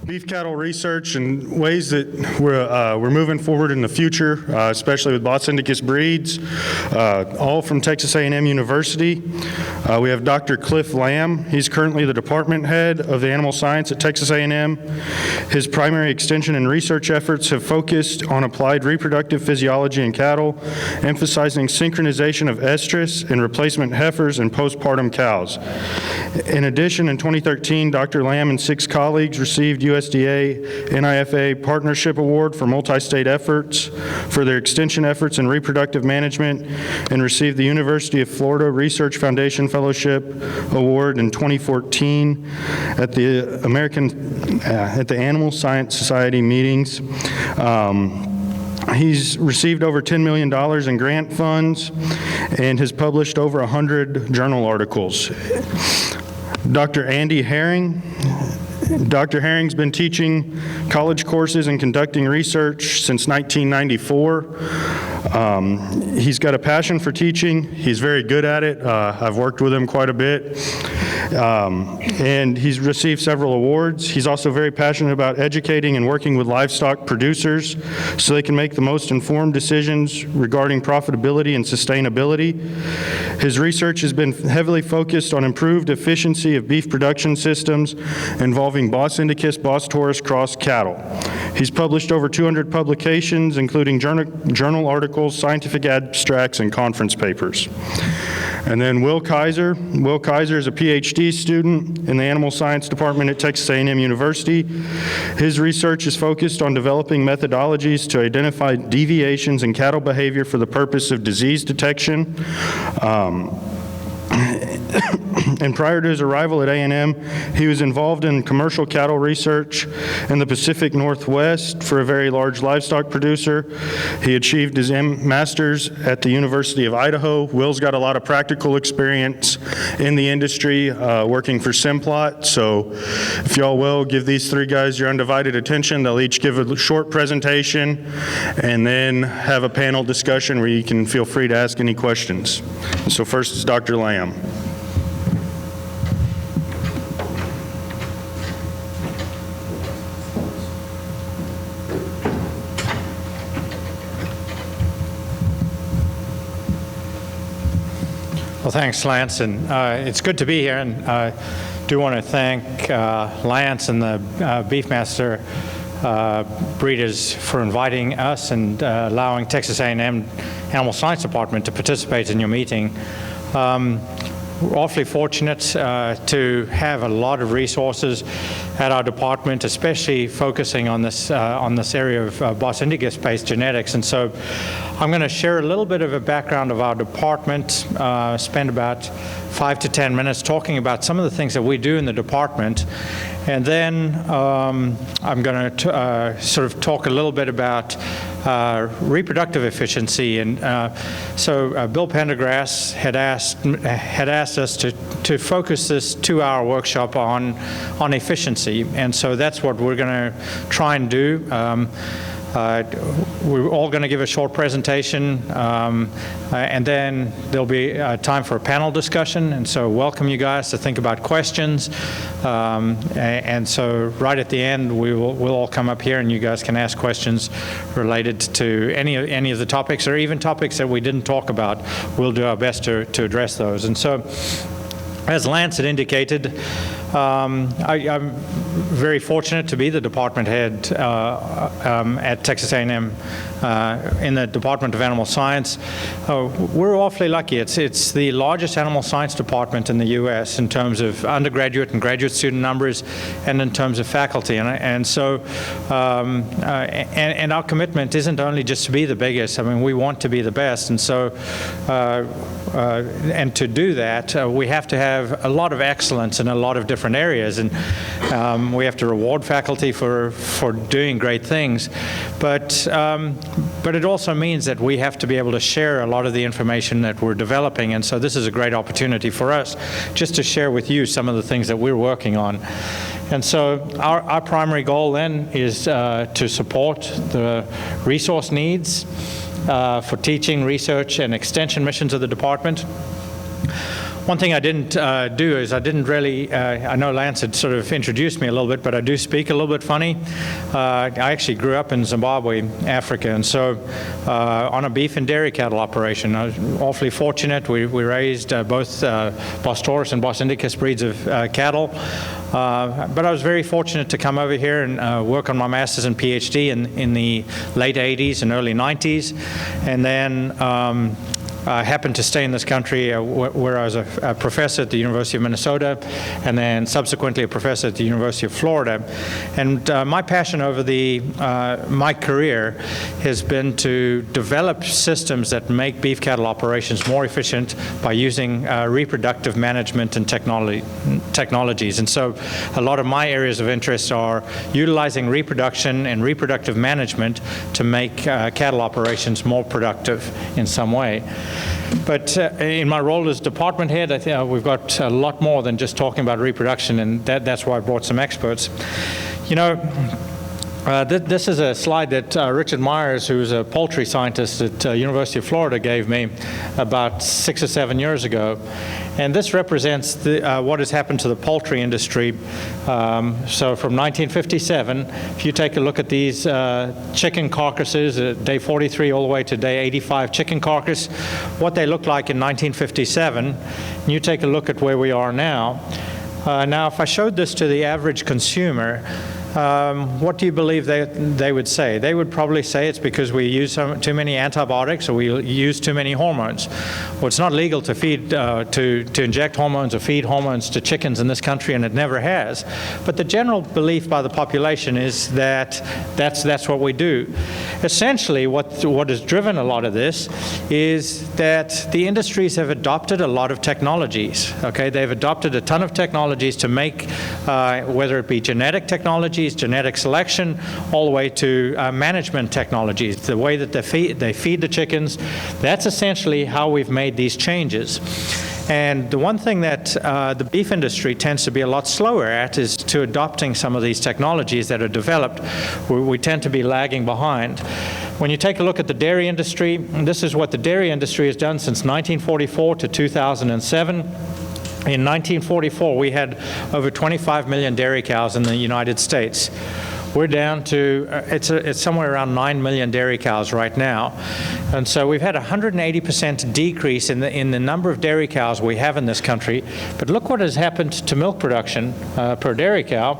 beef cattle research and ways that we're moving forward in the future, especially with Bos indicus breeds, all from Texas A&M University. We have Dr. Cliff Lamb. He's currently the department head of the animal science at Texas A&M. His primary extension and research efforts have focused on applied reproductive physiology in cattle, emphasizing synchronization of estrus and replacement heifers and postpartum cows. In addition, in 2013, Dr. Lamb and 6 colleagues received USDANIFA Partnership Award for multi-state efforts for their extension efforts in reproductive management, and received the University of Florida Research Foundation Fellowship Award in 2014 at the Animal Science Society meetings. He's received over $10 million in grant funds and has published over 100 journal articles. Dr. Andy Herring. Dr. Herring's been teaching college courses and conducting research since 1994. He's got a passion for teaching. He's very good at it. I've worked with him quite a bit. And he's received several awards. He's also very passionate about educating and working with livestock producers so they can make the most informed decisions regarding profitability and sustainability. His research has been heavily focused on improved efficiency of beef production systems involving Bos indicus, Bos taurus cross cattle. He's published over 200 publications, including journal articles, scientific abstracts, and conference papers. And then Will Kaiser. Will Kaiser is a PhD student in the Animal Science Department at Texas A&M University. His research is focused on developing methodologies to identify deviations in cattle behavior for the purpose of disease detection. And prior to his arrival at A&M, he was involved in commercial cattle research in the Pacific Northwest for a very large livestock producer. He achieved his master's at the University of Idaho. Will's got a lot of practical experience in the industry working for Simplot. So if y'all will, give these 3 guys your undivided attention. They'll each give a short presentation and then have a panel discussion where you can feel free to ask any questions. So first is Dr. Lamb. Well, thanks, Lance, and it's good to be here, and I do want to thank Lance and the Beefmaster breeders for inviting us and allowing Texas A&M Animal Science Department to participate in your meeting. We're awfully fortunate to have a lot of resources at our department, especially focusing on this area of Bos indicus-based genetics. And so I'm going to share a little bit of a background of our department, spend about 5 to 10 minutes talking about some of the things that we do in the department. And then I'm going to sort of talk a little bit about reproductive efficiency. And so Bill Pendergrass had asked us to focus this 2-hour workshop on efficiency. And so that's what we're going to try and do. We're all going to give a short presentation, and then there'll be time for a panel discussion. And so welcome you guys to think about questions. And so right at the end, we'll all come up here and you guys can ask questions related to any of the topics, or even topics that we didn't talk about. We'll do our best to address those. And so, as Lance had indicated, I'm very fortunate to be the department head at Texas A&M in the Department of Animal Science. We're awfully lucky. It's the largest animal science department in the U.S. in terms of undergraduate and graduate student numbers, and in terms of faculty. And so our commitment isn't only just to be the biggest. I mean, we want to be the best. And so and to do that, we have to have a lot of excellence in a lot of different areas, and we have to reward faculty for doing great things. But it also means that we have to be able to share a lot of the information that we're developing, and so this is a great opportunity for us just to share with you some of the things that we're working on. And so our primary goal then is to support the resource needs for teaching, research, and extension missions of the department. One thing I didn't do is I didn't really, I know Lance had sort of introduced me a little bit, but I do speak a little bit funny. I actually grew up in Zimbabwe, Africa, and so on a beef and dairy cattle operation. I was awfully fortunate. We raised both Bos taurus and Bos indicus breeds of cattle. But I was very fortunate to come over here and work on my master's and PhD in the late 80s and early 90s. And then I happened to stay in this country where I was a professor at the University of Minnesota and then subsequently a professor at the University of Florida. And my passion over my career has been to develop systems that make beef cattle operations more efficient by using reproductive management and technologies. And so a lot of my areas of interest are utilizing reproduction and reproductive management to make cattle operations more productive in some way. But in my role as department head, I think we've got a lot more than just talking about reproduction, and that's why I brought some experts. You know, this is a slide that Richard Myers, who's a poultry scientist at University of Florida, gave me about 6 or 7 years ago. And this represents what has happened to the poultry industry. So from 1957, if you take a look at these chicken carcasses, day 43 all the way to day 85 chicken carcass, what they looked like in 1957, and you take a look at where we are now. Now, if I showed this to the average consumer, what do you believe they would say? They would probably say it's because we use too many antibiotics or we use too many hormones. Well, it's not legal to feed, to inject hormones or feed hormones to chickens in this country, and it never has. But the general belief by the population is that that's what we do. Essentially, what has driven a lot of this is that the industries have adopted a lot of technologies. Okay, they've adopted a ton of technologies to make, whether it be genetic technologies, genetic selection, all the way to management technologies, the way that they feed the chickens. That's essentially how we've made these changes. And the one thing that the beef industry tends to be a lot slower at is to adopting some of these technologies that are developed. We tend to be lagging behind. When you take a look at the dairy industry, this is what the dairy industry has done since 1944 to 2007. In 1944, we had over 25 million dairy cows in the United States. We're down to, it's somewhere around 9 million dairy cows right now. And so we've had a 180% decrease in the number of dairy cows we have in this country. But look what has happened to milk production per dairy cow.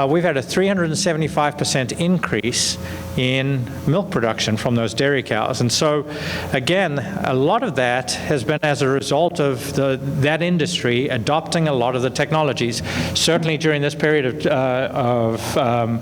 We've had a 375% increase in milk production from those dairy cows. And so, again, a lot of that has been as a result of that industry adopting a lot of the technologies. Certainly during this period of time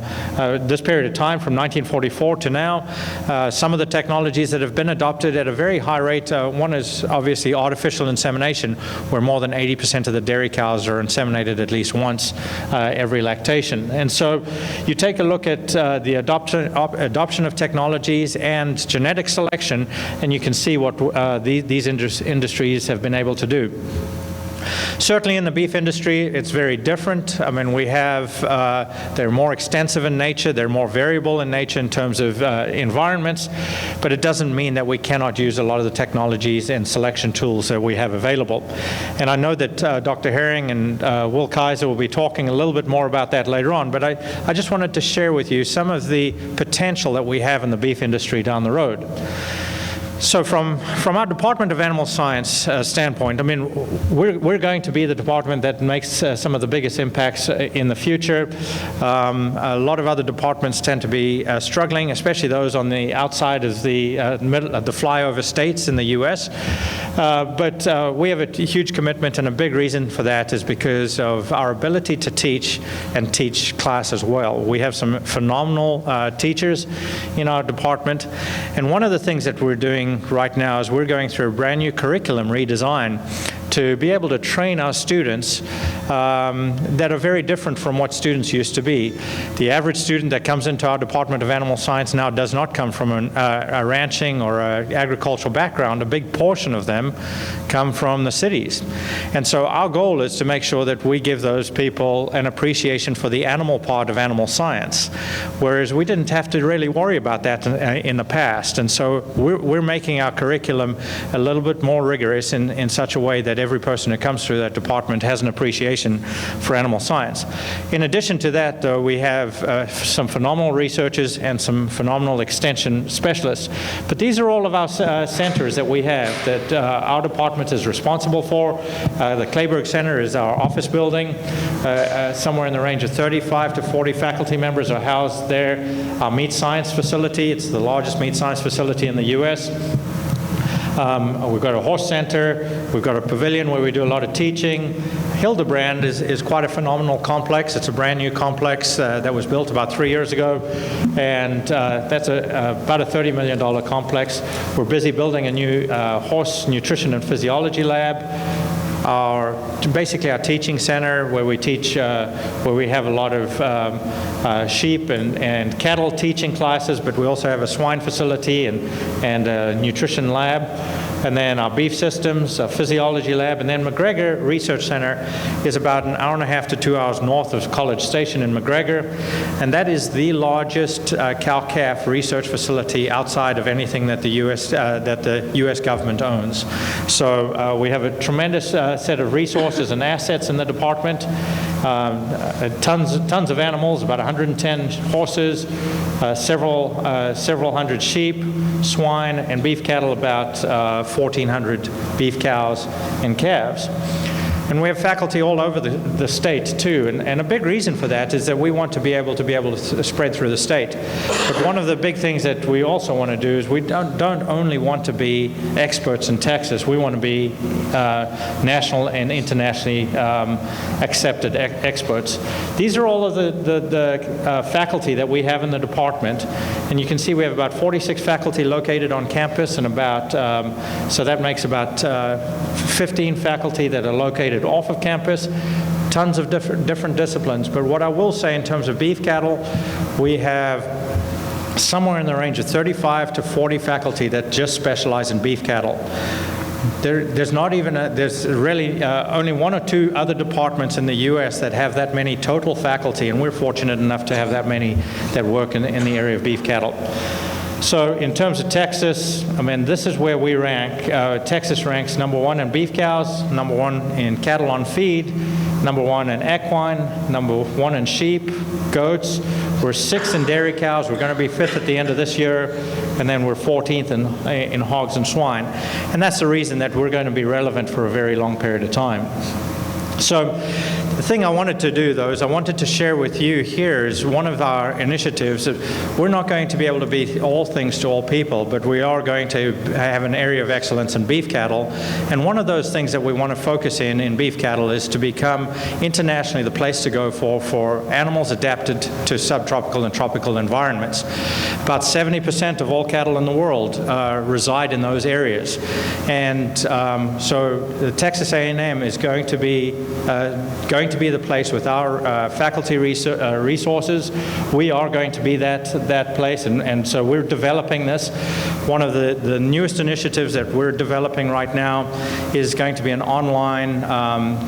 from 1944 to now, some of the technologies that have been adopted at a very high rate, one is obviously artificial insemination, where more than 80% of the dairy cows are inseminated at least once every lactation. And so you take a look at the adoption of technologies and genetic selection, and you can see what these industries have been able to do. Certainly in the beef industry, it's very different. I mean, we have, they're more extensive in nature, they're more variable in nature in terms of environments, but it doesn't mean that we cannot use a lot of the technologies and selection tools that we have available. And I know that Dr. Herring and Will Kaiser will be talking a little bit more about that later on, but I just wanted to share with you some of the potential that we have in the beef industry down the road. So from our Department of Animal Science standpoint, I mean, we're going to be the department that makes some of the biggest impacts in the future. A lot of other departments tend to be struggling, especially those on the outside of the flyover states in the U.S. But we have a huge commitment, and a big reason for that is because of our ability to teach and teach class as well. We have some phenomenal teachers in our department, and one of the things that we're doing right now is we're going through a brand new curriculum redesign to be able to train our students that are very different from what students used to be. The average student that comes into our Department of Animal Science now does not come from a ranching or an agricultural background. A big portion of them come from the cities. And so our goal is to make sure that we give those people an appreciation for the animal part of animal science, whereas we didn't have to really worry about that in the past. And so we're making our curriculum a little bit more rigorous in such a way that every person who comes through that department has an appreciation for animal science. In addition to that, though, we have some phenomenal researchers and some phenomenal extension specialists. But these are all of our centers that we have that our department is responsible for. The Clayburgh Center is our office building. Somewhere in the range of 35 to 40 faculty members are housed there. Our meat science facility, it's the largest meat science facility in the U.S. We've got a horse center. We've got a pavilion where we do a lot of teaching. Hildebrand is quite a phenomenal complex. It's a brand new complex that was built about 3 years ago, and that's about a $30 million complex. We're busy building a new horse nutrition and physiology lab. Basically our teaching center where we teach, where we have a lot of sheep and cattle teaching classes, but we also have a swine facility and a nutrition lab. And then our beef systems, a physiology lab, and then McGregor Research Center is about an hour and a half to 2 hours north of College Station in McGregor, and that is the largest cow-calf research facility outside of anything that the U.S. government owns. So we have a tremendous set of resources and assets in the department. Tons of animals, about 110 horses, several hundred sheep, swine, and beef cattle, about 1,400 beef cows and calves. And we have faculty all over the state too, and a big reason for that is that we want to be able to spread through the state. But one of the big things that we also want to do is we don't only want to be experts in Texas. We want to be national and internationally accepted experts. These are all of the faculty that we have in the department, and you can see we have about 46 faculty located on campus, and about so that makes about 15 faculty that are located off of campus, tons of different disciplines. But what I will say in terms of beef cattle, we have somewhere in the range of 35 to 40 faculty that just specialize in beef cattle. There's really only one or two other departments in the U.S. that have that many total faculty, and we're fortunate enough to have that many that work in the area of beef cattle. So in terms of Texas, I mean, this is where we rank. Texas ranks #1 in beef cows, #1 in cattle on feed, #1 in equine, #1 in sheep, goats. We're 6th in dairy cows. We're going to be 5th at the end of this year, and then we're 14th in hogs and swine. And that's the reason that we're going to be relevant for a very long period of time. So the thing I wanted to do, though, is I wanted to share with you here is one of our initiatives. We're not going to be able to be all things to all people, but we are going to have an area of excellence in beef cattle. And one of those things that we want to focus in beef cattle is to become internationally the place to go for animals adapted to subtropical and tropical environments. About 70% of all cattle in the world reside in those areas. And so the Texas A&M is going to be the place with our faculty resources. We are going to be that place, and so we're developing this. One of the newest initiatives that we're developing right now is going to be an online,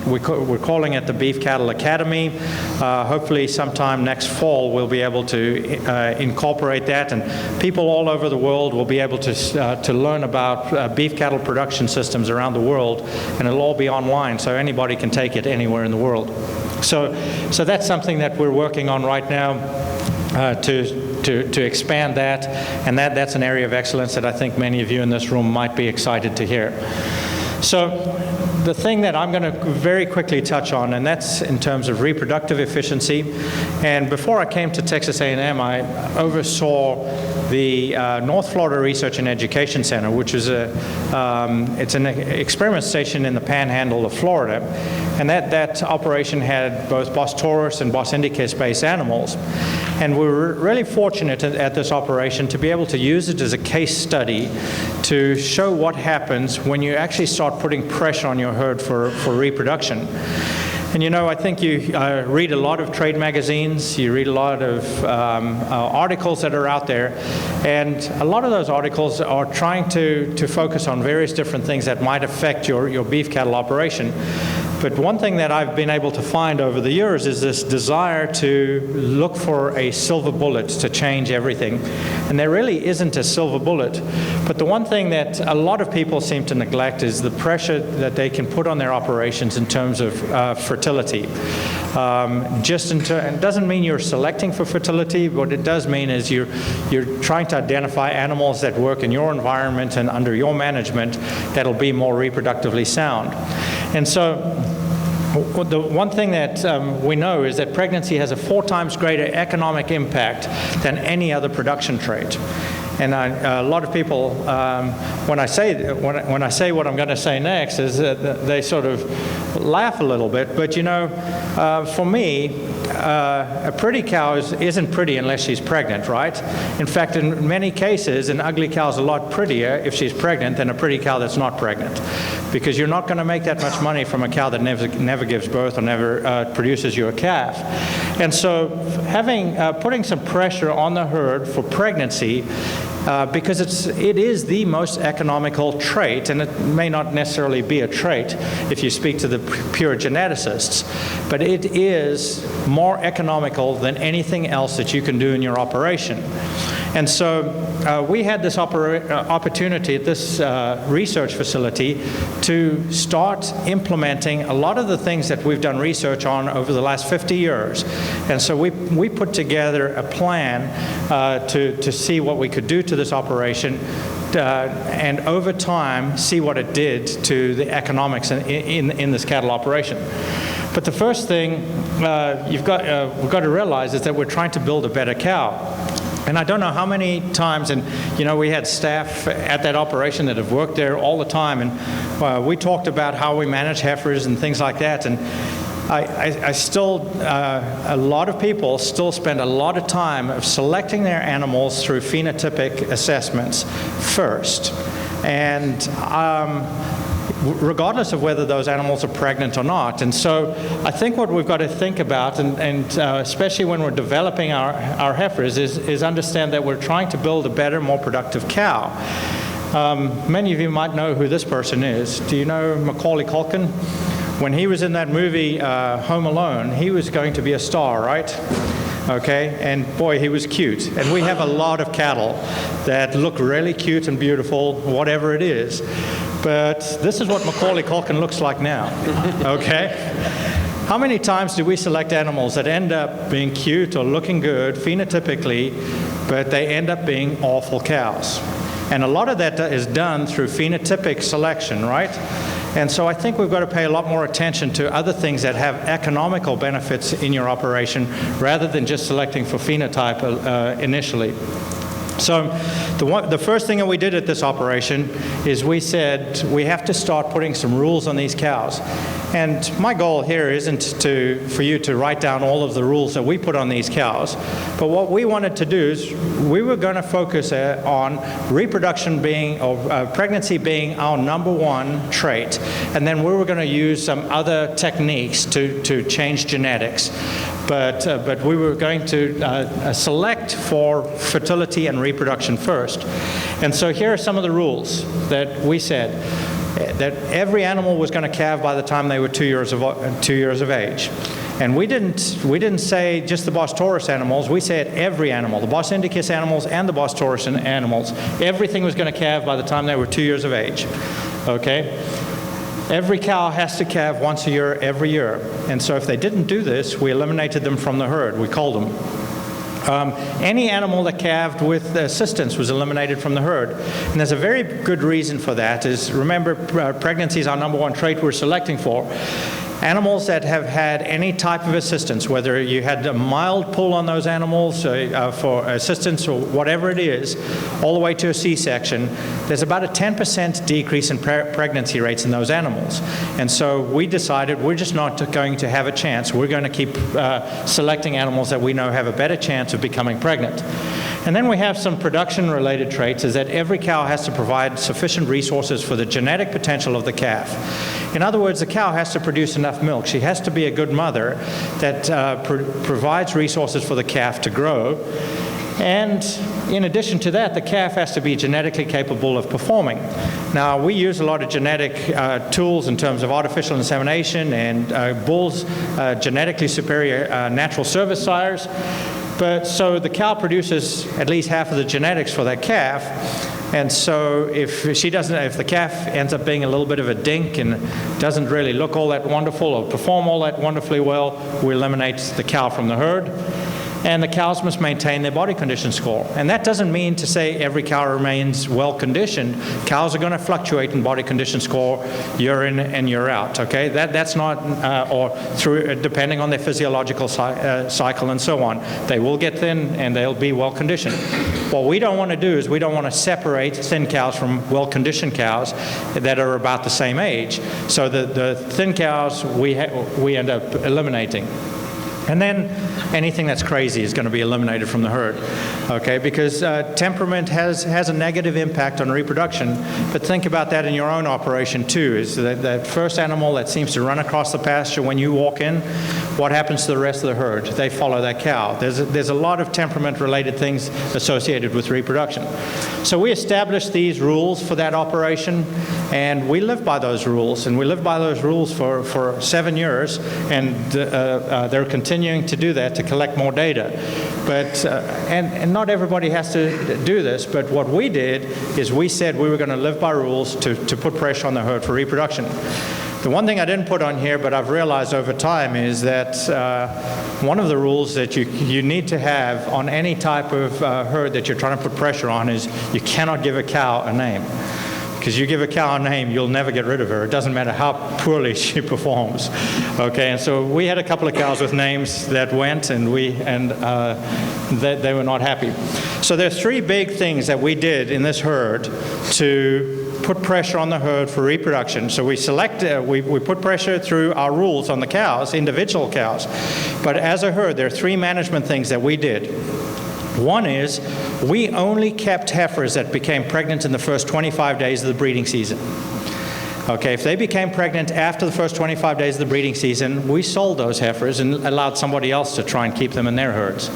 we're calling it the Beef Cattle Academy. Hopefully sometime next fall we'll be able to incorporate that, and people all over the world will be able to learn about beef cattle production systems around the world, and it'll all be online, so anybody can take it anywhere in the world. So that's something that we're working on right now to expand that, and that's an area of excellence that I think many of you in this room might be excited to hear. So the thing that I'm going to very quickly touch on, and that's in terms of reproductive efficiency. And before I came to Texas A&M, I oversaw the North Florida Research and Education Center, which is it's an experiment station in the panhandle of Florida. And that operation had both Bos taurus and Bos indicus-based animals. And we were really fortunate at this operation to be able to use it as a case study to show what happens when you actually start putting pressure on your herd for reproduction. And you know, I think you read a lot of trade magazines, you read a lot of articles that are out there, and a lot of those articles are trying to focus on various different things that might affect your beef cattle operation. But one thing that I've been able to find over the years is this desire to look for a silver bullet to change everything. And there really isn't a silver bullet. But the one thing that a lot of people seem to neglect is the pressure that they can put on their operations in terms of fertility. It doesn't mean you're selecting for fertility. What it does mean is you're trying to identify animals that work in your environment and under your management that'll be more reproductively sound. And so the one thing that we know is that pregnancy has a 4 times greater economic impact than any other production trait. And a lot of people, when I say what I'm going to say next, is that they sort of laugh a little bit. But you know, for me, a pretty cow isn't pretty unless she's pregnant, right? In fact, in many cases, an ugly cow is a lot prettier if she's pregnant than a pretty cow that's not pregnant, because you're not going to make that much money from a cow that never gives birth or never produces you a calf. And so, putting some pressure on the herd for pregnancy. Because it is the most economical trait, and it may not necessarily be a trait if you speak to the pure geneticists, but it is more economical than anything else that you can do in your operation. And so we had this opportunity at this research facility to start implementing a lot of the things that we've done research on over the last 50 years. And so we put together a plan to see what we could do to this operation and over time see what it did to the economics in this cattle operation. But the first thing we've got to realize is that we're trying to build a better cow. And I don't know how many times, and you know, we had staff at that operation that have worked there all the time, and we talked about how we manage heifers and things like that. And I still, a lot of people still spend a lot of time of selecting their animals through phenotypic assessments first. And regardless of whether those animals are pregnant or not. And so I think what we've got to think about, and especially when we're developing our heifers, is understand that we're trying to build a better, more productive cow. Many of you might know who this person is. Do you know Macaulay Culkin? When he was in that movie Home Alone, he was going to be a star, right? Okay, and boy, he was cute. And we have a lot of cattle that look really cute and beautiful, whatever it is. But this is what Macaulay Culkin looks like now, okay? How many times do we select animals that end up being cute or looking good phenotypically, but they end up being awful cows? And a lot of that is done through phenotypic selection, right? And so I think we've got to pay a lot more attention to other things that have economical benefits in your operation rather than just selecting for phenotype initially. So the first thing that we did at this operation is we said we have to start putting some rules on these cows. And my goal here isn't for you to write down all of the rules that we put on these cows, but what we wanted to do is we were going to focus on reproduction being, or pregnancy being our #1 trait, and then we were going to use some other techniques to change genetics. But we were going to select for fertility and reproduction first. And so here are some of the rules that we said. That every animal was going to calve by the time they were 2 years of age. And we didn't say just the Bos taurus animals, we said every animal, the Bos indicus animals and the Bos taurus animals. Everything was going to calve by the time they were 2 years of age. Okay? Every cow has to calve once a year, every year. And so if they didn't do this, we eliminated them from the herd. We culled them. Any animal that calved with assistance was eliminated from the herd. And there's a very good reason for that. Is remember, pregnancy is our #1 trait we're selecting for. Animals that have had any type of assistance, whether you had a mild pull on those animals for assistance or whatever it is, all the way to a C-section, there's about a 10% decrease in pregnancy rates in those animals. And so we decided we're just not going to have a chance. We're going to keep selecting animals that we know have a better chance of becoming pregnant. And then we have some production-related traits, is that every cow has to provide sufficient resources for the genetic potential of the calf. In other words, the cow has to produce enough milk. She has to be a good mother that provides resources for the calf to grow. And in addition to that, the calf has to be genetically capable of performing. Now, we use a lot of genetic tools in terms of artificial insemination and bulls, genetically superior natural service sires. But so the cow produces at least half of the genetics for that calf. And so if the calf ends up being a little bit of a dink and doesn't really look all that wonderful or perform all that wonderfully well, we eliminate the cow from the herd. And the cows must maintain their body condition score. And that doesn't mean to say every cow remains well conditioned. Cows are going to fluctuate in body condition score year in and year out, okay? That's not, or through, depending on their physiological cycle and so on. They will get thin and they'll be well conditioned. What we don't want to do is we don't want to separate thin cows from well conditioned cows that are about the same age. So the thin cows we end up eliminating. And then anything that's crazy is going to be eliminated from the herd, okay? Because temperament has a negative impact on reproduction. But think about that in your own operation too. Is that first animal that seems to run across the pasture when you walk in, what happens to the rest of the herd? They follow that cow. There's a lot of temperament-related things associated with reproduction. So we established these rules for that operation, and we live by those rules. And we live by those rules for 7 years, and they're continuing to do that to collect more data. But and not everybody has to do this, but what we did is we said we were going to live by rules to put pressure on the herd for reproduction. The one thing I didn't put on here, but I've realized over time, is that one of the rules that you need to have on any type of herd that you're trying to put pressure on is you cannot give a cow a name. Because you give a cow a name, you'll never get rid of her. It doesn't matter how poorly she performs. Okay, and so we had a couple of cows with names that went, and they were not happy. So there's 3 big things that we did in this herd to put pressure on the herd for reproduction. So we put pressure through our rules on the cows, individual cows. But as a herd, there are 3 management things that we did. One is we only kept heifers that became pregnant in the first 25 days of the breeding season. Okay, if they became pregnant after the first 25 days of the breeding season, we sold those heifers and allowed somebody else to try and keep them in their herds.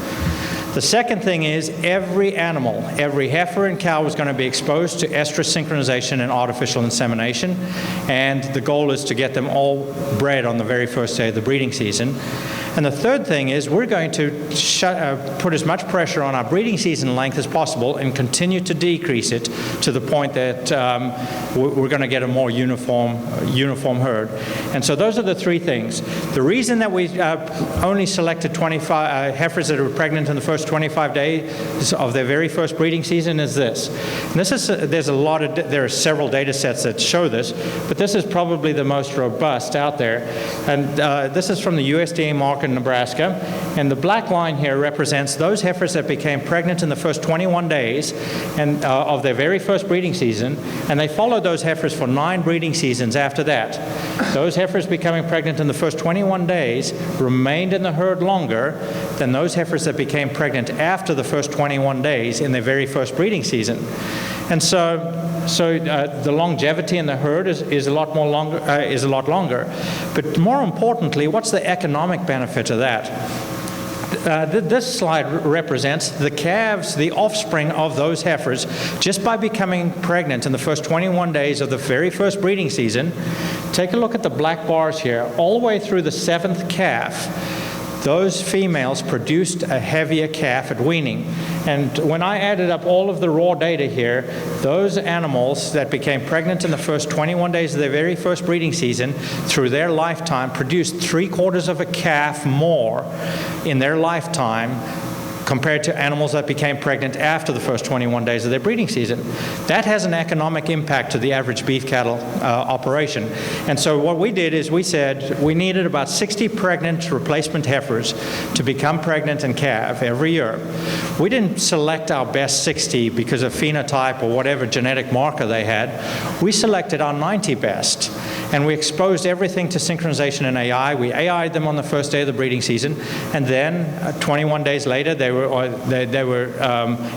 The second thing is every animal, every heifer and cow was going to be exposed to estrus synchronization and artificial insemination, and the goal is to get them all bred on the very first day of the breeding season. And the third thing is we're going to put as much pressure on our breeding season length as possible and continue to decrease it to the point that we're going to get a more uniform herd. And so those are the 3 things. The reason that we only selected 25 heifers that were pregnant in the first 25 days of their very first breeding season is this. And this is there are several data sets that show this, but this is probably the most robust out there. And this is from the USDA market in Nebraska, and the black line here represents those heifers that became pregnant in the first 21 days and of their very first breeding season, and they followed those heifers for 9 breeding seasons after that. Those heifers becoming pregnant in the first 21 days remained in the herd longer than those heifers that became pregnant after the first 21 days in their very first breeding season. And so the longevity in the herd is a lot longer. But more importantly, what's the economic benefit of that? This slide represents the calves, the offspring of those heifers, just by becoming pregnant in the first 21 days of the very first breeding season. Take a look at the black bars here. All the way through the 7th calf, those females produced a heavier calf at weaning. And when I added up all of the raw data here, those animals that became pregnant in the first 21 days of their very first breeding season, through their lifetime, produced 3/4 of a calf more in their lifetime compared to animals that became pregnant after the first 21 days of their breeding season. That has an economic impact to the average beef cattle operation. And so what we did is we said we needed about 60 pregnant replacement heifers to become pregnant and calve every year. We didn't select our best 60 because of phenotype or whatever genetic marker they had. We selected our 90 best. and we exposed everything to synchronization and AI. We AI'd them on the first day of the breeding season, and then 21 days later, they were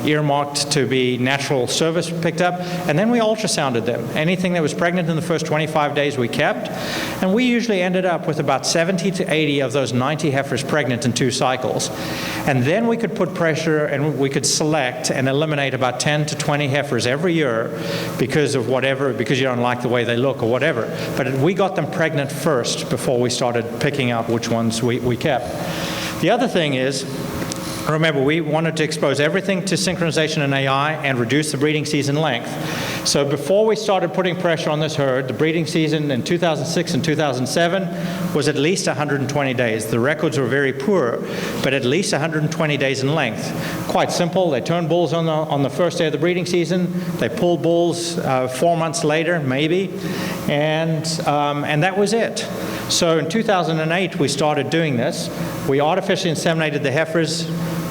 earmarked to be natural service picked up, and then we ultrasounded them. Anything that was pregnant in the first 25 days we kept, and we usually ended up with about 70 to 80 of those 90 heifers pregnant in 2 cycles. And then we could put pressure and we could select and eliminate about 10 to 20 heifers every year because of whatever, because you don't like the way they look or whatever. But we got them pregnant first before we started picking out which ones we kept. The other thing is, remember, we wanted to expose everything to synchronization and AI and reduce the breeding season length. So before we started putting pressure on this herd, the breeding season in 2006 and 2007 was at least 120 days. The records were very poor, but at least 120 days in length. Quite simple. They turned bulls on the first day of the breeding season. They pulled bulls 4 months later, maybe, and that was it. So in 2008, we started doing this. We artificially inseminated the heifers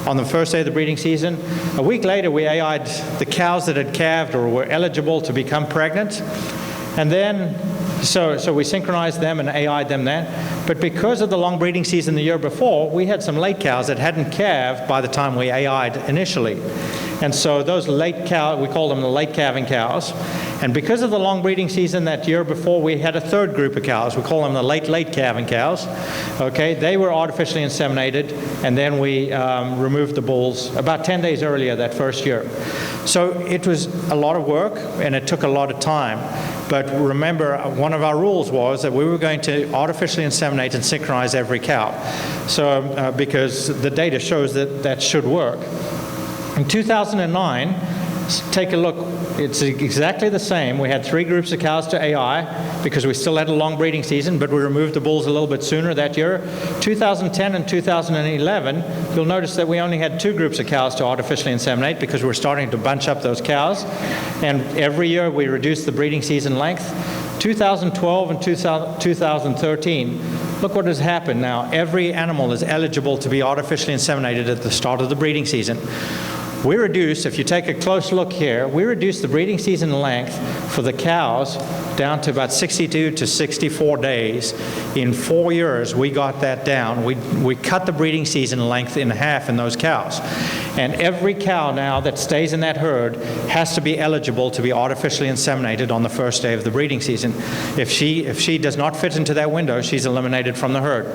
on the first day of the breeding season. A week later, we AI'd the cows that had calved or were eligible to become pregnant. And then, so we synchronized them and AI'd them then. But because of the long breeding season the year before, we had some late cows that hadn't calved by the time we AI'd initially. And so those late cows, we call them the late calving cows. And because of the long breeding season that year before, we had a third group of cows. We call them the late calving cows. Okay, they were artificially inseminated, and then we removed the bulls about 10 days earlier that first year. So it was a lot of work, and it took a lot of time. But remember, one of our rules was that we were going to artificially inseminate and synchronize every cow. So because the data shows that that should work. In 2009, take a look. It's exactly the same. We had 3 groups of cows to AI because we still had a long breeding season, but we removed the bulls a little bit sooner that year. 2010 and 2011, you'll notice that we only had 2 groups of cows to artificially inseminate because we're starting to bunch up those cows. And every year we reduced the breeding season length. 2012 and 2013, look what has happened now. Every animal is eligible to be artificially inseminated at the start of the breeding season. We reduced, if you take a close look here, we reduced the breeding season length for the cows down to about 62 to 64 days. In 4 years, we got that down. We cut the breeding season length in half in those cows. And every cow now that stays in that herd has to be eligible to be artificially inseminated on the first day of the breeding season. If she does not fit into that window, she's eliminated from the herd.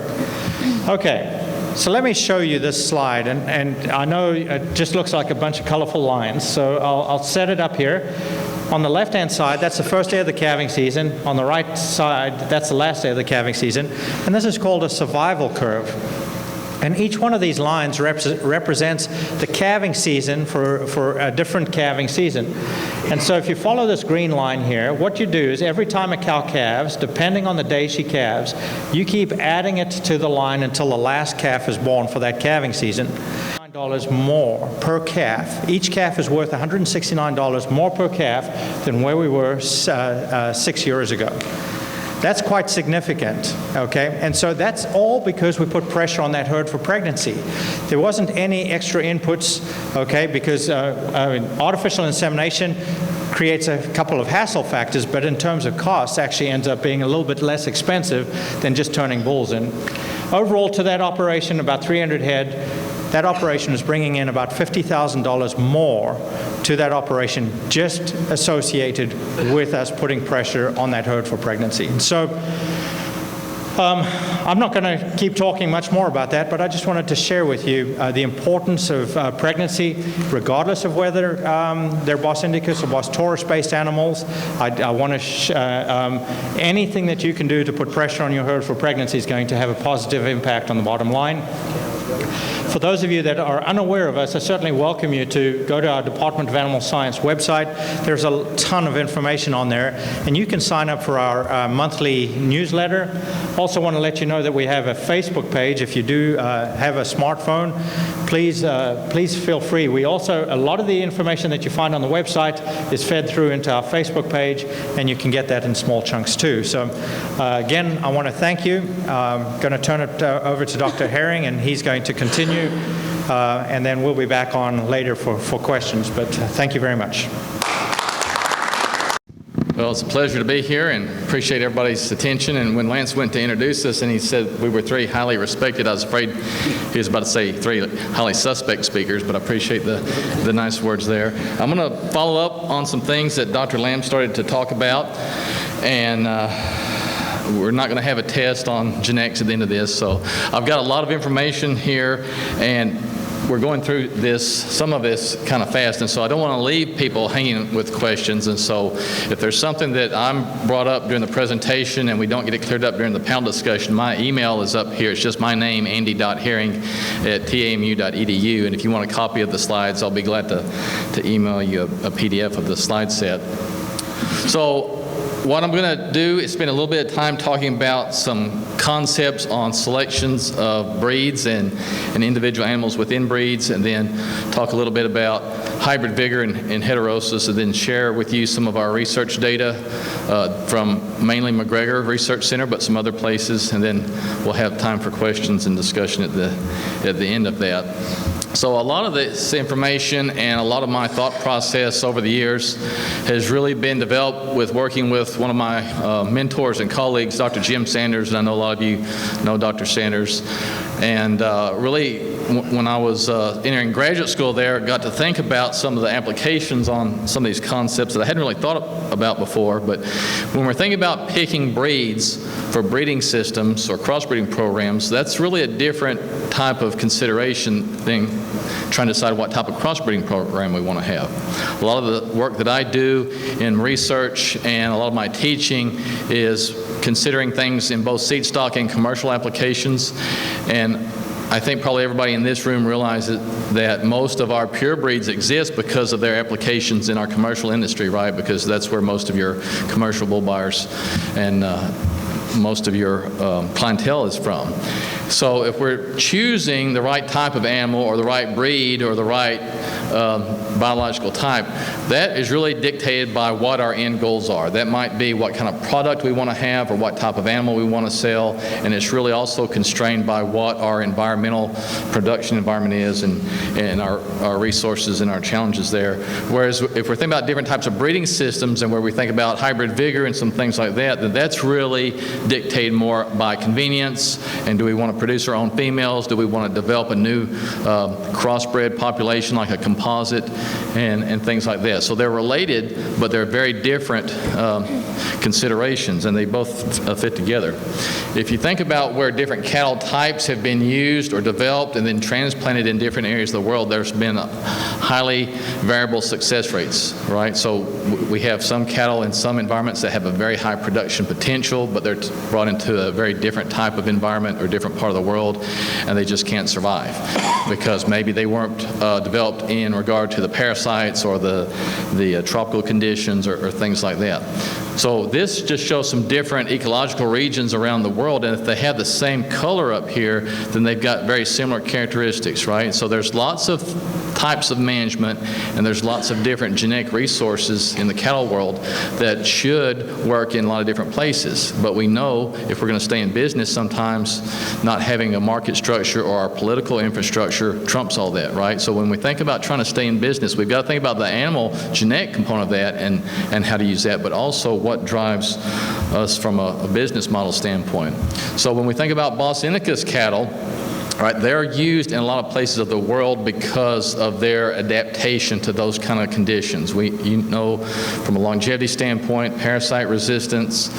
Okay. So let me show you this slide, and I know it just looks like a bunch of colorful lines, so I'll set it up here. On the left-hand side, that's the first day of the calving season. On the right side, that's the last day of the calving season, and this is called a survival curve. And each one of these lines represents the calving season for a different calving season. And so if you follow this green line here, what you do is every time a cow calves, depending on the day she calves, you keep adding it to the line until the last calf is born for that calving season. $9 more per calf. Each calf is worth $169 more per calf than where we were 6 years ago. That's quite significant, okay? And so that's all because we put pressure on that herd for pregnancy. There wasn't any extra inputs, okay, because artificial insemination creates a couple of hassle factors, but in terms of cost, actually ends up being a little bit less expensive than just turning bulls in. Overall, to that operation, about 300 head, that operation is bringing in about $50,000 more to that operation just associated with us putting pressure on that herd for pregnancy. And so I'm not going to keep talking much more about that, but I just wanted to share with you the importance of pregnancy, regardless of whether they're Bos indicus or Bos taurus-based animals. I want to anything that you can do to put pressure on your herd for pregnancy is going to have a positive impact on the bottom line. For those of you that are unaware of us, I certainly welcome you to go to our Department of Animal Science website. There's a ton of information on there, and you can sign up for our monthly newsletter. Also want to let you know that we have a Facebook page. If you do have a smartphone, please feel free. We also, a lot of the information that you find on the website is fed through into our Facebook page, and you can get that in small chunks too. So again, I want to thank you. I'm going to turn it over to Dr. Herring, and he's going to continue. And then we'll be back on later for questions. But thank you very much. Well, it's a pleasure to be here and appreciate everybody's attention. And when Lance went to introduce us and he said we were three highly respected, I was afraid he was about to say three highly suspect speakers, but I appreciate the nice words there. I'm going to follow up on some things that Dr. Lamb started to talk about, and we're not going to have a test on genetics at the end of this. So I've got a lot of information here, and we're going through some of this kind of fast, and so I don't want to leave people hanging with questions. And so if there's something that I'm brought up during the presentation and we don't get it cleared up during the panel discussion, my email is up here. It's just my name, andy.herring@tamu.edu, and if you want a copy of the slides, I'll be glad to email you a PDF of the slide set. So what I'm going to do is spend a little bit of time talking about some concepts on selections of breeds and individual animals within breeds, and then talk a little bit about hybrid vigor and heterosis, and then share with you some of our research data from mainly McGregor Research Center, but some other places, and then we'll have time for questions and discussion at the end of that. So a lot of this information and a lot of my thought process over the years has really been developed with working with one of my mentors and colleagues, Dr. Jim Sanders, and I know a lot of you know Dr. Sanders. And really, when I was entering graduate school there, I got to think about some of the applications on some of these concepts that I hadn't really thought about before. But when we're thinking about picking breeds for breeding systems or crossbreeding programs, that's really a different type of consideration thing, trying to decide what type of crossbreeding program we want to have. A lot of the work that I do in research and a lot of my teaching is considering things in both seed stock and commercial applications. And I think probably everybody in this room realizes that most of our pure breeds exist because of their applications in our commercial industry, right? Because that's where most of your commercial bull buyers and most of your clientele is from. So if we're choosing the right type of animal or the right breed or the right biological type, that is really dictated by what our end goals are. That might be what kind of product we want to have or what type of animal we want to sell, and it's really also constrained by what our environmental production environment is and our resources and our challenges there. Whereas if we're thinking about different types of breeding systems and where we think about hybrid vigor and some things like that, then that's really dictated more by convenience, and do we want to produce our own females? Do we want to develop a new crossbred population like a composite and things like that? So they're related, but they're very different considerations, and they both fit together. If you think about where different cattle types have been used or developed and then transplanted in different areas of the world, there's been highly variable success rates, right? So we have some cattle in some environments that have a very high production potential, but they're brought into a very different type of environment or different part of the world, and they just can't survive because maybe they weren't developed in regard to the parasites or the tropical conditions or things like that. So this just shows some different ecological regions around the world, and if they have the same color up here, then they've got very similar characteristics, right? So there's lots of types of management, and there's lots of different genetic resources in the cattle world that should work in a lot of different places. But we know if we're going to stay in business, sometimes not having a market structure or our political infrastructure trumps all that, right? So when we think about trying to stay in business, we've got to think about the animal genetic component of that and how to use that, but also what drives us from a business model standpoint. So when we think about Bos indicus cattle, right, they're used in a lot of places of the world because of their adaptation to those kind of conditions. You know, from a longevity standpoint, parasite resistance,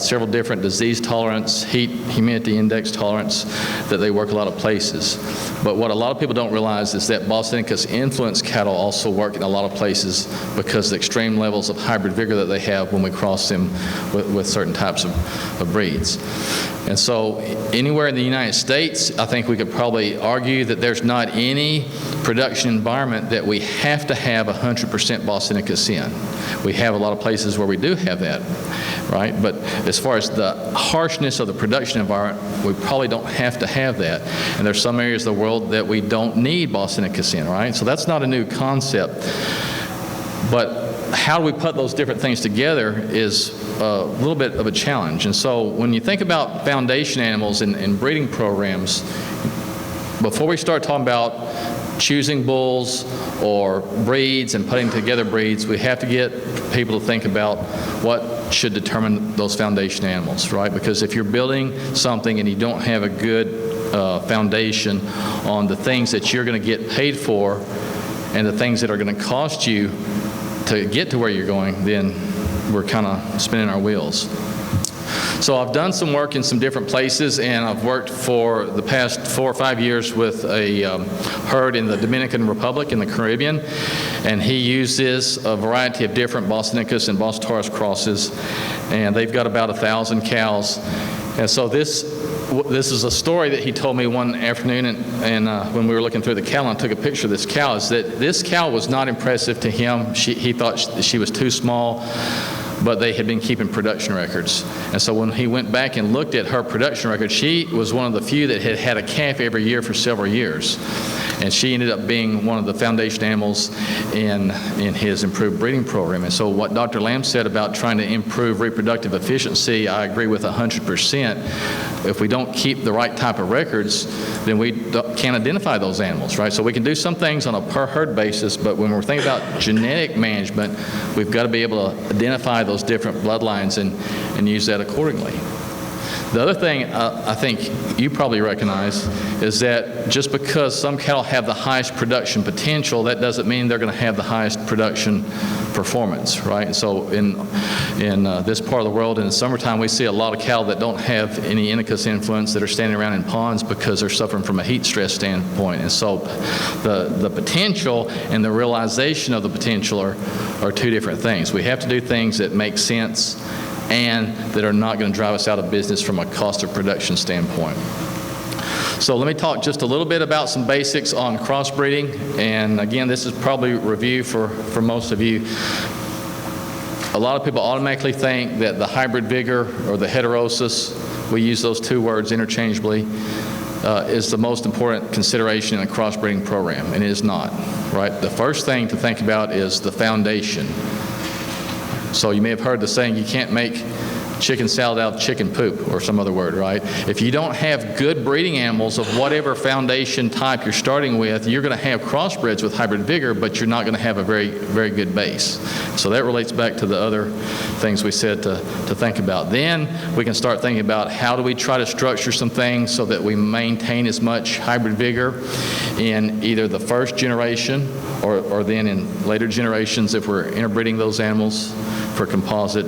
several different disease tolerance, heat, humidity index tolerance, that they work a lot of places. But what a lot of people don't realize is that Bos indicus influence cattle also work in a lot of places because of the extreme levels of hybrid vigor that they have when we cross them with certain types of breeds. And so anywhere in the United States, I think we could probably argue that there's not any production environment that we have to have 100% Bos indicus in. We have a lot of places where we do have that, right? But as far as the harshness of the production environment, we probably don't have to have that. And there's some areas of the world that we don't need Bos indicus in, right? So that's not a new concept. But how do we put those different things together is a little bit of a challenge. And so when you think about foundation animals and breeding programs, before we start talking about choosing bulls or breeds and putting together breeds, we have to get people to think about what should determine those foundation animals, right? Because if you're building something and you don't have a good foundation on the things that you're going to get paid for and the things that are going to cost you to get to where you're going, then we're kind of spinning our wheels. So I've done some work in some different places, and I've worked for the past 4 or 5 years with a herd in the Dominican Republic in the Caribbean, and he uses a variety of different Bos indicus and Bos taurus crosses, and they've got about 1,000 cows. And so this is a story that he told me one afternoon, and when we were looking through the cow, and I took a picture of this cow, is that this cow was not impressive to him. He thought she was too small, but they had been keeping production records. And so when he went back and looked at her production record, she was one of the few that had had a calf every year for several years. And she ended up being one of the foundation animals in his improved breeding program. And so what Dr. Lamb said about trying to improve reproductive efficiency, I agree with 100%. If we don't keep the right type of records, then we can't identify those animals, right? So we can do some things on a per herd basis, but when we're thinking about genetic management, we've got to be able to identify those different bloodlines and use that accordingly. The other thing I think you probably recognize is that just because some cattle have the highest production potential, that doesn't mean they're going to have the highest production performance, right? And so in this part of the world, in the summertime, we see a lot of cattle that don't have any indicus influence that are standing around in ponds because they're suffering from a heat stress standpoint. And so the potential and the realization of the potential are two different things. We have to do things that make sense and that are not going to drive us out of business from a cost of production standpoint. So let me talk just a little bit about some basics on crossbreeding. And again, this is probably review for most of you. A lot of people automatically think that the hybrid vigor or the heterosis, we use those two words interchangeably, is the most important consideration in a crossbreeding program, and it is not, right? The first thing to think about is the foundation. So you may have heard the saying, you can't make chicken salad out of chicken poop, or some other word, right? If you don't have good breeding animals of whatever foundation type you're starting with, you're going to have crossbreds with hybrid vigor, but you're not going to have a very, very good base. So that relates back to the other things we said to think about. Then we can start thinking about how do we try to structure some things so that we maintain as much hybrid vigor in either the first generation or then in later generations if we're interbreeding those animals for composite.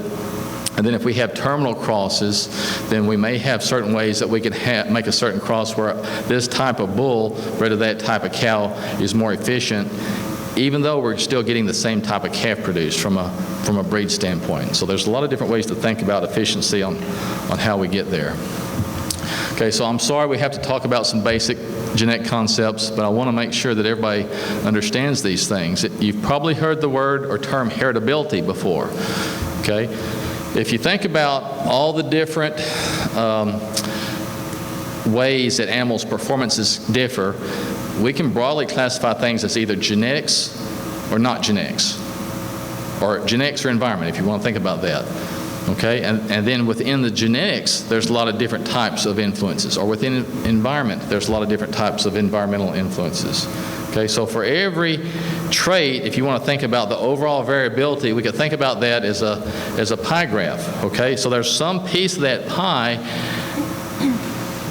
And then if we have terminal crosses, then we may have certain ways that we can make a certain cross where this type of bull bred to that type of cow is more efficient, even though we're still getting the same type of calf produced from a breed standpoint. So there's a lot of different ways to think about efficiency on how we get there. Okay, so I'm sorry we have to talk about some basic genetic concepts, but I want to make sure that everybody understands these things. You've probably heard the word or term heritability before, okay? If you think about all the different ways that animals' performances differ, we can broadly classify things as either genetics or not genetics, or genetics or environment, if you want to think about that. Okay, and then within the genetics, there's a lot of different types of influences, or within environment, there's a lot of different types of environmental influences. Okay, so for every trait, if you want to think about the overall variability, we could think about that as a pie graph. Okay, so there's some piece of that pie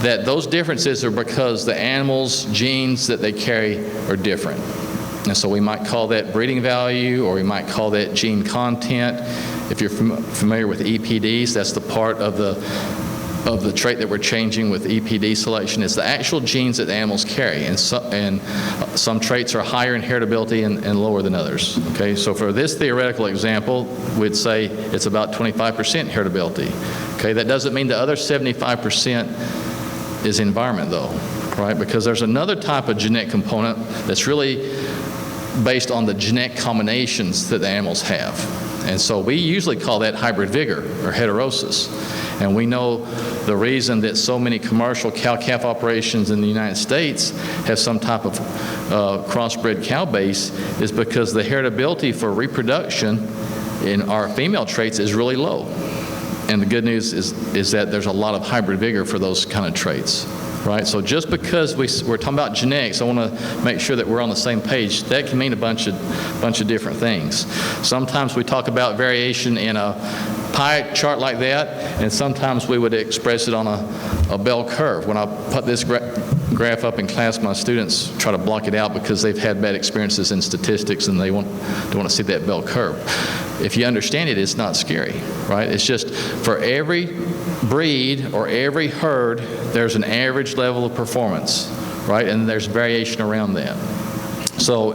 that those differences are because the animals' genes that they carry are different. And so we might call that breeding value, or we might call that gene content. If you're familiar with EPDs, that's the part of the trait that we're changing with EPD selection. It's the actual genes that the animals carry, and some traits are higher in heritability and lower than others. Okay, so for this theoretical example, we'd say it's about 25% heritability. Okay, that doesn't mean the other 75% is environment though, right? Because there's another type of genetic component that's really based on the genetic combinations that the animals have. And so we usually call that hybrid vigor or heterosis. And we know the reason that so many commercial cow-calf operations in the United States have some type of crossbred cow base is because the heritability for reproduction in our female traits is really low. And the good news is that there's a lot of hybrid vigor for those kind of traits. right? So just because we're talking about genetics, I want to make sure that we're on the same page. That can mean a bunch of different things. Sometimes we talk about variation in a pie chart like that, and sometimes we would express it on a bell curve. When I put this graph up in class, my students try to block it out because they've had bad experiences in statistics and they don't want to see that bell curve. If you understand it, it's not scary, right? It's just for every breed or every herd, there's an average level of performance, right? And there's variation around that. So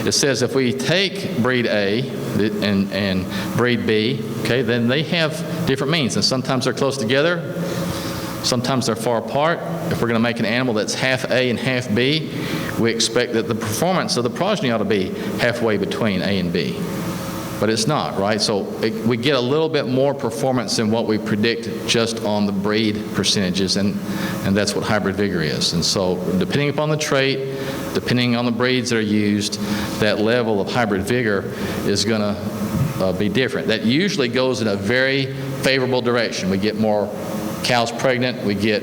it says if we take breed A and breed B, okay, then they have different means, and sometimes they're close together, sometimes they're far apart. If we're going to make an animal that's half A and half B, we expect that the performance of the progeny ought to be halfway between A and B. But it's not, right? So we get a little bit more performance than what we predict just on the breed percentages, and that's what hybrid vigor is. And so depending upon the trait, depending on the breeds that are used, that level of hybrid vigor is going to be different. That usually goes in a very favorable direction. We get more cows pregnant, we get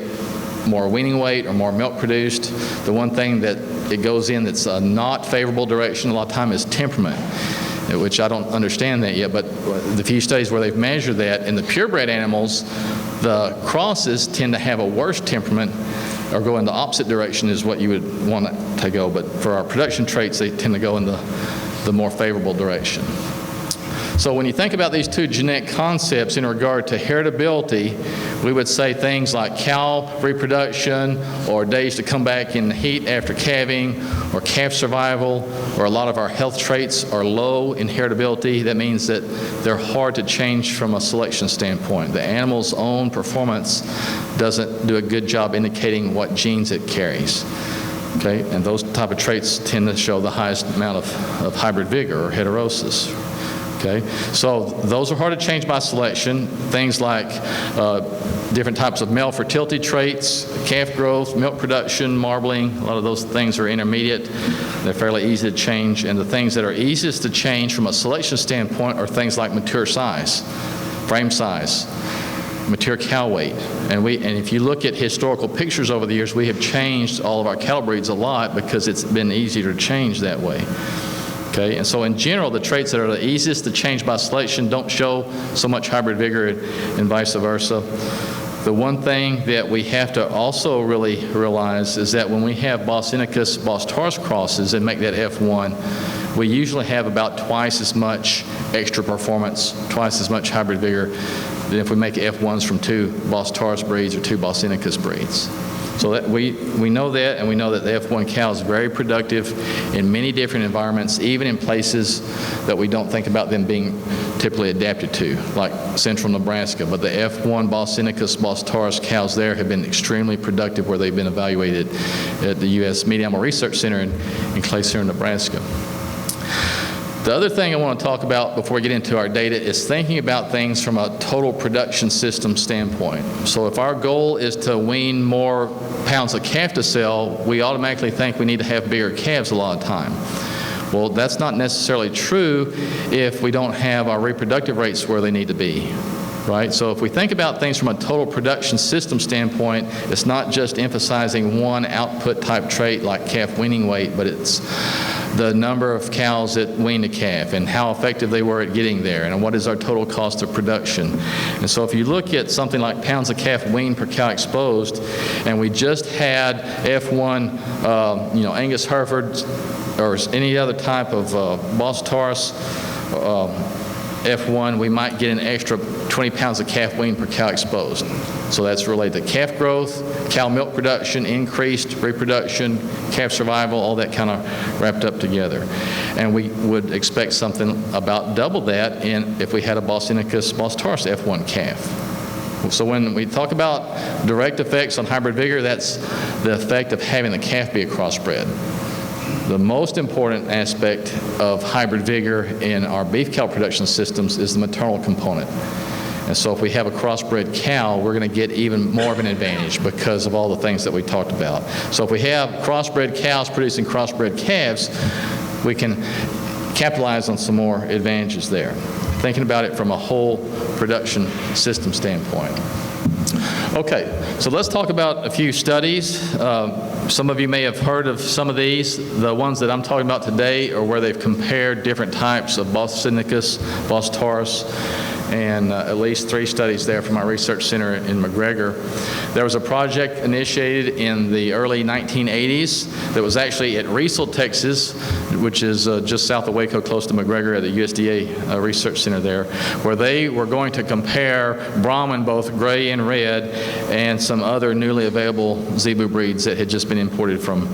more weaning weight or more milk produced. The one thing that it goes in that's a not favorable direction a lot of time is temperament, which I don't understand that yet, but the few studies where they've measured that, in the purebred animals, the crosses tend to have a worse temperament or go in the opposite direction is what you would want it to go. But for our production traits, they tend to go in the more favorable direction. So when you think about these two genetic concepts in regard to heritability, we would say things like cow reproduction or days to come back in the heat after calving or calf survival, or a lot of our health traits are low in heritability. That means that they're hard to change from a selection standpoint. The animal's own performance doesn't do a good job indicating what genes it carries. Okay, and those type of traits tend to show the highest amount of hybrid vigor or heterosis. Okay, so those are hard to change by selection. Things like different types of male fertility traits, calf growth, milk production, marbling, a lot of those things are intermediate. They're fairly easy to change. And the things that are easiest to change from a selection standpoint are things like mature size, frame size, mature cow weight. And if you look at historical pictures over the years, we have changed all of our cattle breeds a lot because it's been easier to change that way. Okay, and so in general, the traits that are the easiest to change by selection don't show so much hybrid vigor and vice versa. The one thing that we have to also really realize is that when we have Bos indicus-Bos taurus crosses and make that F1, we usually have about twice as much extra performance, twice as much hybrid vigor than if we make F1s from two Bos taurus breeds or two Bos indicus breeds. So that we know that, and we know that the F1 cow is very productive in many different environments, even in places that we don't think about them being typically adapted to, like central Nebraska. But the F1 Bos indicus-Bos taurus cows there have been extremely productive where they've been evaluated at the U.S. Meat Animal Research Center in Clay Center, Nebraska. The other thing I want to talk about before we get into our data is thinking about things from a total production system standpoint. So if our goal is to wean more pounds of calf to sell, we automatically think we need to have bigger calves a lot of time. Well, that's not necessarily true if we don't have our reproductive rates where they need to be. Right? So if we think about things from a total production system standpoint, it's not just emphasizing one output type trait like calf weaning weight, but it's the number of cows that weaned a calf and how effective they were at getting there and what is our total cost of production. And so if you look at something like pounds of calf weaned per cow exposed, and we just had F1 Angus Herefords or any other type of Bos taurus F1, we might get an extra 20 pounds of calf weaned per cow exposed. So that's related to calf growth, cow milk production, increased reproduction, calf survival, all that kind of wrapped up together. And we would expect something about double that if we had a Bos indicus-Bos taurus F1 calf. So when we talk about direct effects on hybrid vigor, that's the effect of having the calf be a crossbred. The most important aspect of hybrid vigor in our beef cow production systems is the maternal component. And so if we have a crossbred cow, we're going to get even more of an advantage because of all the things that we talked about. So if we have crossbred cows producing crossbred calves, we can capitalize on some more advantages there. Thinking about it from a whole production system standpoint. Okay, so let's talk about a few studies. Some of you may have heard of some of these. The ones that I'm talking about today are where they've compared different types of Bos indicus, Bos taurus, and at least 3 studies there from our research center in McGregor. There was a project initiated in the early 1980s that was actually at Riesel, Texas, which is just south of Waco, close to McGregor at the USDA Research Center there, where they were going to compare Brahman, both gray and red, and some other newly available zebu breeds that had just been imported from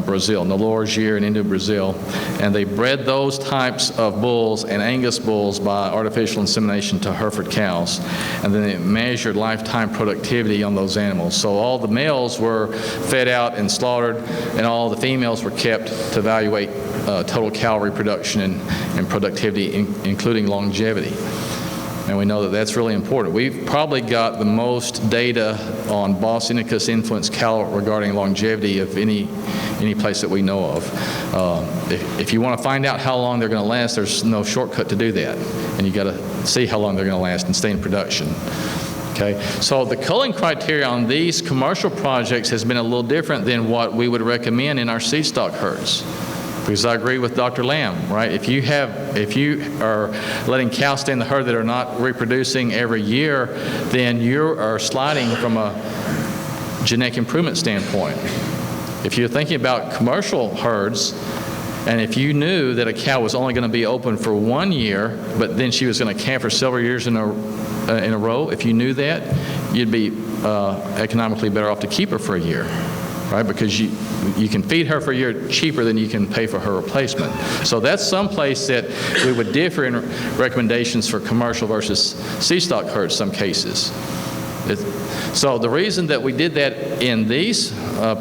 Brazil, Nolorgier and Indo-Brazil, and they bred those types of bulls and Angus bulls by artificial insemination to Hereford cows, and then they measured lifetime productivity on those animals. So all the males were fed out and slaughtered, and all the females were kept to evaluate total calorie production and productivity, including longevity. And we know that that's really important. We've probably got the most data on Bos indicus influenced cattle regarding longevity of any place that we know of. If you want to find out how long they're going to last, there's no shortcut to do that. And you got to see how long they're going to last and stay in production. Okay, so the culling criteria on these commercial projects has been a little different than what we would recommend in our seed stock herds. Because I agree with Dr. Lamb, right? If you are letting cows stay in the herd that are not reproducing every year, then you are sliding from a genetic improvement standpoint. If you're thinking about commercial herds, and if you knew that a cow was only going to be open for 1 year, but then she was going to calve for several years in a row, if you knew that, you'd be economically better off to keep her for a year. Right, because you can feed her for a year cheaper than you can pay for her replacement. So that's some place that we would differ in recommendations for commercial versus seed stock herds some cases. So the reason that we did that in these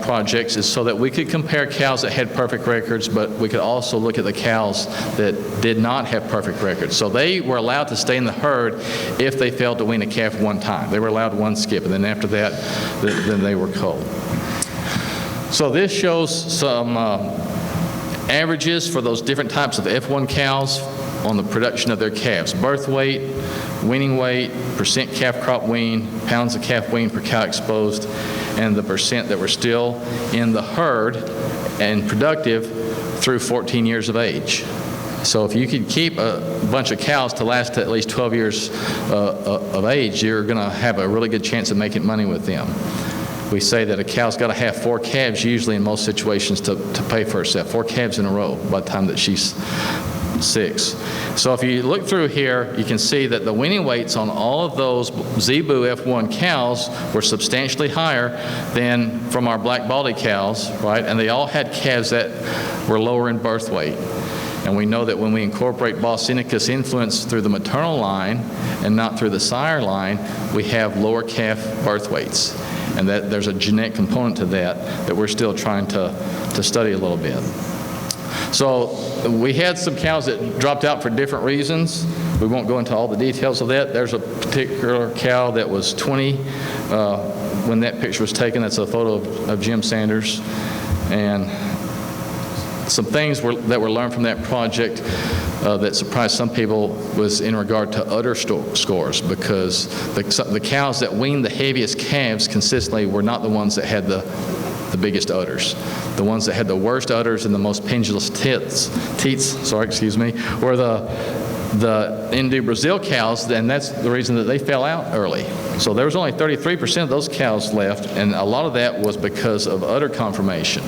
projects is so that we could compare cows that had perfect records, but we could also look at the cows that did not have perfect records. So they were allowed to stay in the herd if they failed to wean a calf one time. They were allowed one skip, and then after that, then they were culled. So this shows some averages for those different types of F1 cows on the production of their calves. Birth weight, weaning weight, percent calf crop wean, pounds of calf wean per cow exposed, and the percent that were still in the herd and productive through 14 years of age. So if you could keep a bunch of cows to last at least 12 years of age, you're going to have a really good chance of making money with them. We say that a cow's got to have 4 calves usually in most situations to pay for herself, 4 calves in a row by the time that she's 6. So if you look through here, you can see that the weaning weights on all of those zebu F1 cows were substantially higher than from our black baldy cows, right? And they all had calves that were lower in birth weight. And we know that when we incorporate Bos indicus influence through the maternal line and not through the sire line, we have lower calf birth weights. And that there's a genetic component to that we're still trying to study a little bit. So we had some cows that dropped out for different reasons. We won't go into all the details of that. There's a particular cow that was 20 when that picture was taken. That's a photo of Jim Sanders. And some things that were learned from that project that surprised some people was in regard to udder scores, because the cows that weaned the heaviest calves consistently were not the ones that had the biggest udders. The ones that had the worst udders and the most pendulous teats, were the Indo-Brazil cows, and that's the reason that they fell out early. So there was only 33% of those cows left, and a lot of that was because of udder conformation.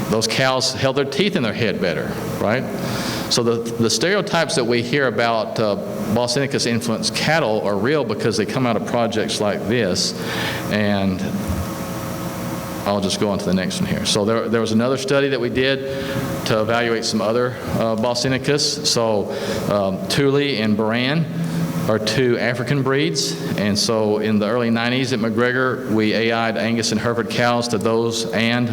Those cows held their teeth in their head better, right? So the stereotypes that we hear about Bos indicus influenced cattle are real because they come out of projects like this. And I'll just go on to the next one here. So there was another study that we did to evaluate some other Bos indicus. So Thule and Baran are 2 African breeds. And so in the early 90s at McGregor, we AI'd Angus and Hereford cows to those and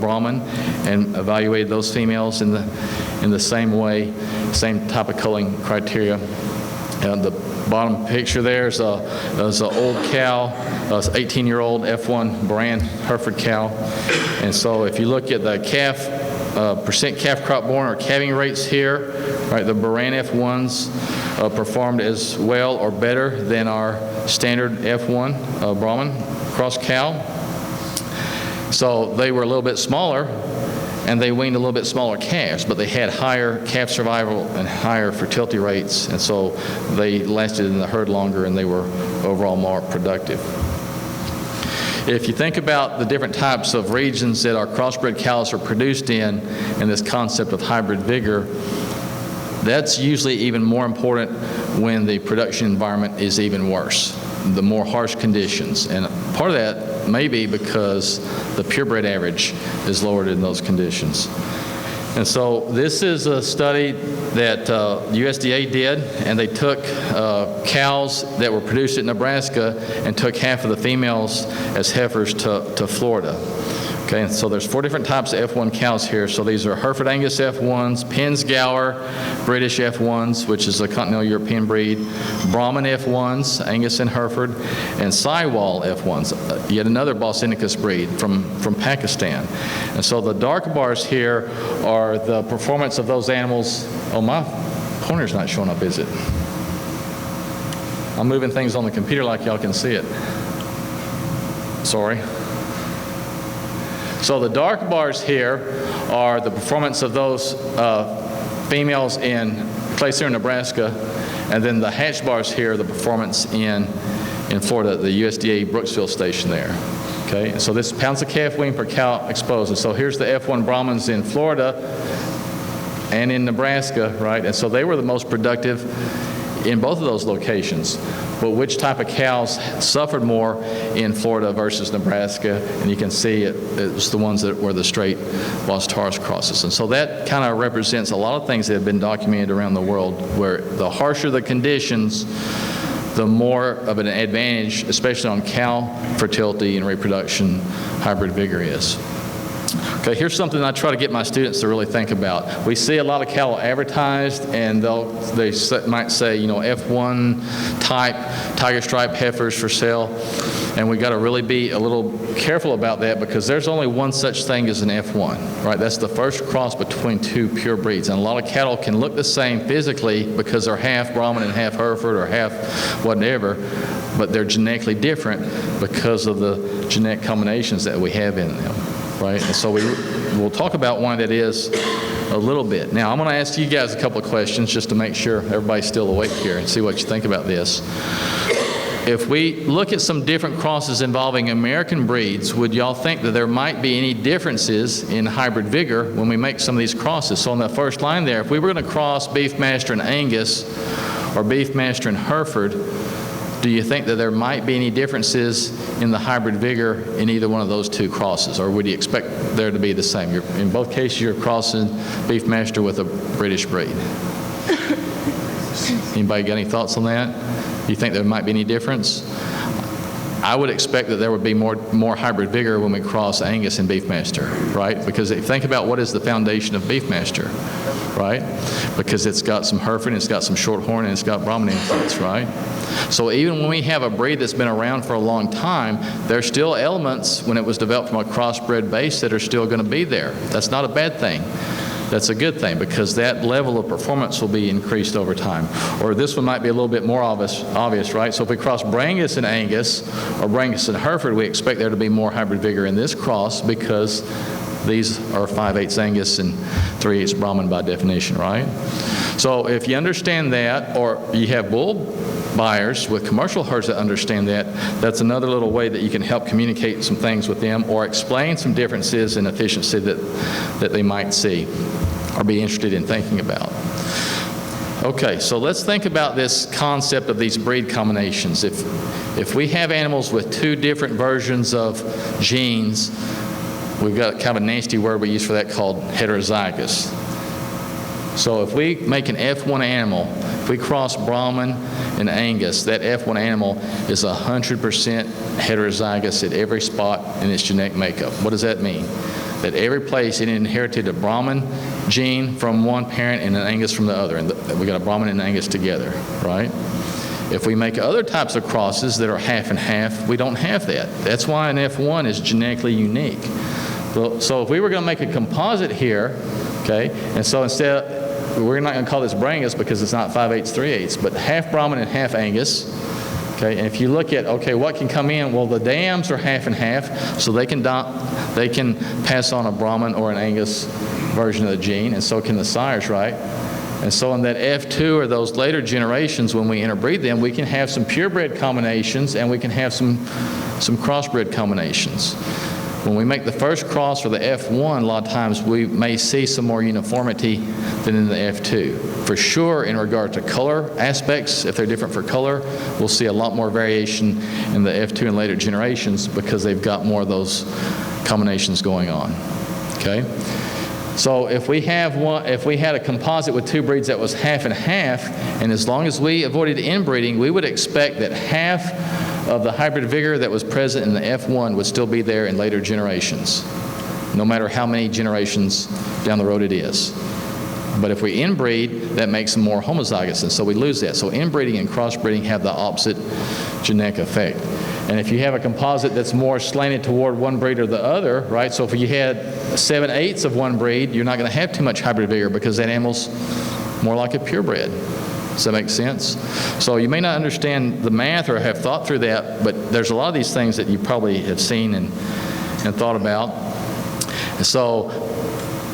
Brahman and evaluated those females in the same way, same type of culling criteria. And the bottom picture there is an old cow, an 18-year-old F1 Baran Hereford cow. And so if you look at the calf percent calf crop born or calving rates here, right? The Baran F1s performed as well or better than our standard F1 Brahman cross cow. So they were a little bit smaller, and they weaned a little bit smaller calves, but they had higher calf survival and higher fertility rates, and so they lasted in the herd longer, and they were overall more productive. If you think about the different types of regions that our crossbred cows are produced in, and this concept of hybrid vigor, that's usually even more important when the production environment is even worse, the more harsh conditions. And part of that may be because the purebred average is lowered in those conditions. And so this is a study that USDA did, and they took cows that were produced in Nebraska and took half of the females as heifers to Florida. Okay, and so there's 4 different types of F1 cows here. So these are Hereford Angus F1s, Penzgauer British F1s, which is a continental European breed, Brahman F1s, Angus and Hereford, and Saiwal F1s, yet another Bos indicus breed from Pakistan. And so the dark bars here are the performance of those animals. Oh, my pointer's not showing up, is it? I'm moving things on the computer like y'all can see it. Sorry. So the dark bars here are the performance of those females in Placer, Nebraska, and then the hatch bars here are the performance in Florida, the USDA Brooksville station there. Okay, so this is pounds of calf wean per cow exposed. And so here's the F1 Brahmans in Florida and in Nebraska, right? And so they were the most productive in both of those locations. But which type of cows suffered more in Florida versus Nebraska? And you can see it was the ones that were the straight Bos taurus crosses. And so that kind of represents a lot of things that have been documented around the world, where the harsher the conditions, the more of an advantage, especially on cow fertility and reproduction, hybrid vigor is. Okay, here's something I try to get my students to really think about. We see a lot of cattle advertised, and they might say, you know, F1 type tiger stripe heifers for sale, and we got to really be a little careful about that, because there's only one such thing as an F1, right? That's the first cross between 2 pure breeds, and a lot of cattle can look the same physically because they're half Brahman and half Hereford or half whatever, but they're genetically different because of the genetic combinations that we have in them. Right? And so we'll talk about one that is a little bit. Now, I'm going to ask you guys a couple of questions just to make sure everybody's still awake here and see what you think about this. If we look at some different crosses involving American breeds, would y'all think that there might be any differences in hybrid vigor when we make some of these crosses? So on the first line there, if we were going to cross Beefmaster and Angus or Beefmaster and Hereford, do you think that there might be any differences in the hybrid vigor in either one of those 2 crosses, or would you expect there to be the same? In both cases, you're crossing Beefmaster with a British breed. Anybody got any thoughts on that? You think there might be any difference? I would expect that there would be more hybrid vigor when we cross Angus and Beefmaster, right? Because if you think about what is the foundation of Beefmaster, right? Because it's got some Hereford, and it's got some Shorthorn, and it's got Brahman influence, right? So even when we have a breed that's been around for a long time, there's still elements when it was developed from a crossbred base that are still going to be there. That's not a bad thing. That's a good thing, because that level of performance will be increased over time. Or this one might be a little bit more obvious, right? So if we cross Brangus and Angus or Brangus and Hereford, we expect there to be more hybrid vigor in this cross, because these are 5/8 Angus and 3/8 Brahman by definition, right? So if you understand that, or you have bull buyers with commercial herds that understand that, that's another little way that you can help communicate some things with them, or explain some differences in efficiency that they might see or be interested in thinking about. Okay, so let's think about this concept of these breed combinations. If we have animals with 2 different versions of genes, we've got kind of a nasty word we use for that called heterozygous. So if we make an F1 animal, if we cross Brahman and Angus, that F1 animal is 100% heterozygous at every spot in its genetic makeup. What does that mean? That every place it inherited a Brahman gene from one parent and an Angus from the other, and we got a Brahman and Angus together, right? If we make other types of crosses that are half and half, we don't have that. That's why an F1 is genetically unique. So if we were going to make a composite here, okay, and so instead, we're not going to call this Brangus because it's not 5/8, 3/8, but half Brahman and half Angus. Okay, and if you look at, okay, what can come in? Well, the dams are half and half, so they can pass on a Brahman or an Angus version of the gene, and so can the sires, right? And so in that F2 or those later generations, when we interbreed them, we can have some purebred combinations and we can have some crossbred combinations. When we make the first cross for the F1, a lot of times we may see some more uniformity than in the F2. For sure, in regard to color aspects, if they're different for color, we'll see a lot more variation in the F2 and later generations because they've got more of those combinations going on. Okay? So if we had a composite with two breeds that was half and half, and as long as we avoided inbreeding, we would expect that half of the hybrid vigor that was present in the F1 would still be there in later generations, no matter how many generations down the road it is. But if we inbreed, that makes them more homozygous, and so we lose that. So inbreeding and crossbreeding have the opposite genetic effect. And if you have a composite that's more slanted toward one breed or the other, right? So if you had 7/8 of one breed, you're not going to have too much hybrid vigor because that animal's more like a purebred. Does that make sense? So you may not understand the math or have thought through that, but there's a lot of these things that you probably have seen and thought about. And so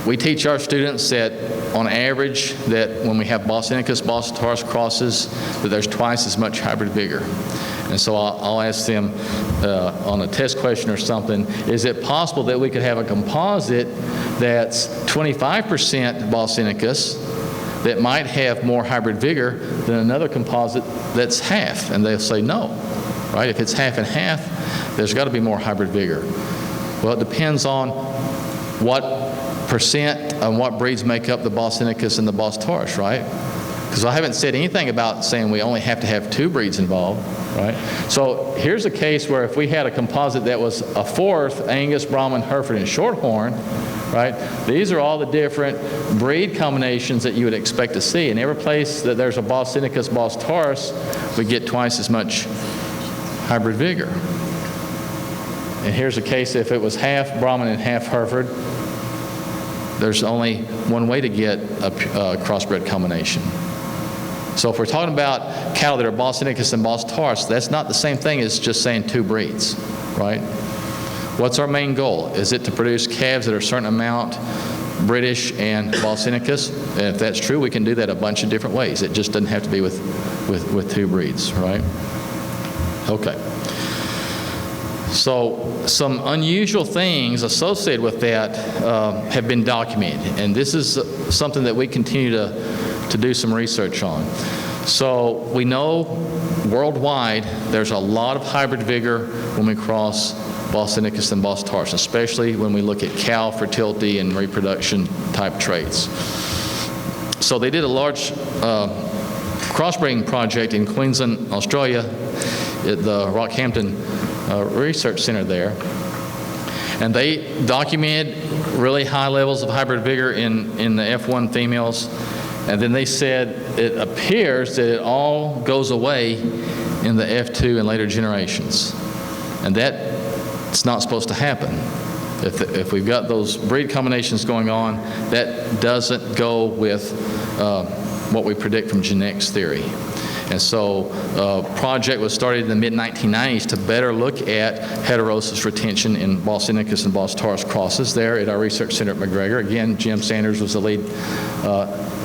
we teach our students that on average that when we have Bos indicus-Bos taurus crosses, that there's twice as much hybrid vigor. And so I'll ask them on a test question or something, is it possible that we could have a composite that's 25% Bos indicus that might have more hybrid vigor than another composite that's half? And they'll say no, right? If it's half and half, there's got to be more hybrid vigor. Well, it depends on what percent and what breeds make up the Bos indicus and the Bos taurus, right? Because I haven't said anything about saying we only have to have two breeds involved, right? So here's a case where if we had a composite that was a fourth Angus, Brahman, Hereford, and Shorthorn, right? These are all the different breed combinations that you would expect to see. And every place that there's a Bos indicus, Bos taurus, we get twice as much hybrid vigor. And here's a case if it was half Brahman and half Hereford, there's only one way to get a crossbred combination. So if we're talking about cattle that are Bos indicus and Bos taurus, that's not the same thing as just saying two breeds, right? What's our main goal? Is it to produce calves that are a certain amount British and Bos indicus? And if that's true, we can do that a bunch of different ways. It just doesn't have to be with two breeds, right? Okay. So some unusual things associated with that have been documented, and this is something that we continue to do some research on. So we know worldwide there's a lot of hybrid vigor when we cross Bos indicus and Bos taurus, especially when we look at cow fertility and reproduction type traits. So they did a large crossbreeding project in Queensland, Australia, at the Rockhampton Research Center there. And they documented really high levels of hybrid vigor in the F1 females. And then they said it appears that it all goes away in the F2 and later generations. And that's not supposed to happen. If we've got those breed combinations going on, that doesn't go with what we predict from genetics theory. And so a project was started in the mid-1990s to better look at heterosis retention in Bos indicus and Bos taurus crosses there at our research center at McGregor. Again, Jim Sanders was the lead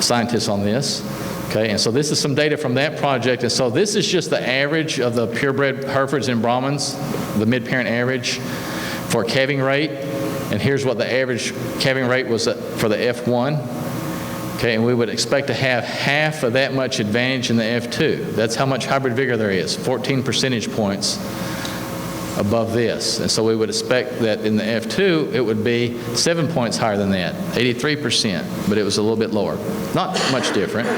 scientist on this. Okay, and so this is some data from that project. And so this is just the average of the purebred Herefords and Brahmans, the mid-parent average for calving rate. And here's what the average calving rate was for the F1. Okay, and we would expect to have half of that much advantage in the F2. That's how much hybrid vigor there is, 14 percentage points above this. And so we would expect that in the F2, it would be 7 points higher than that, 83%, but it was a little bit lower. Not much different,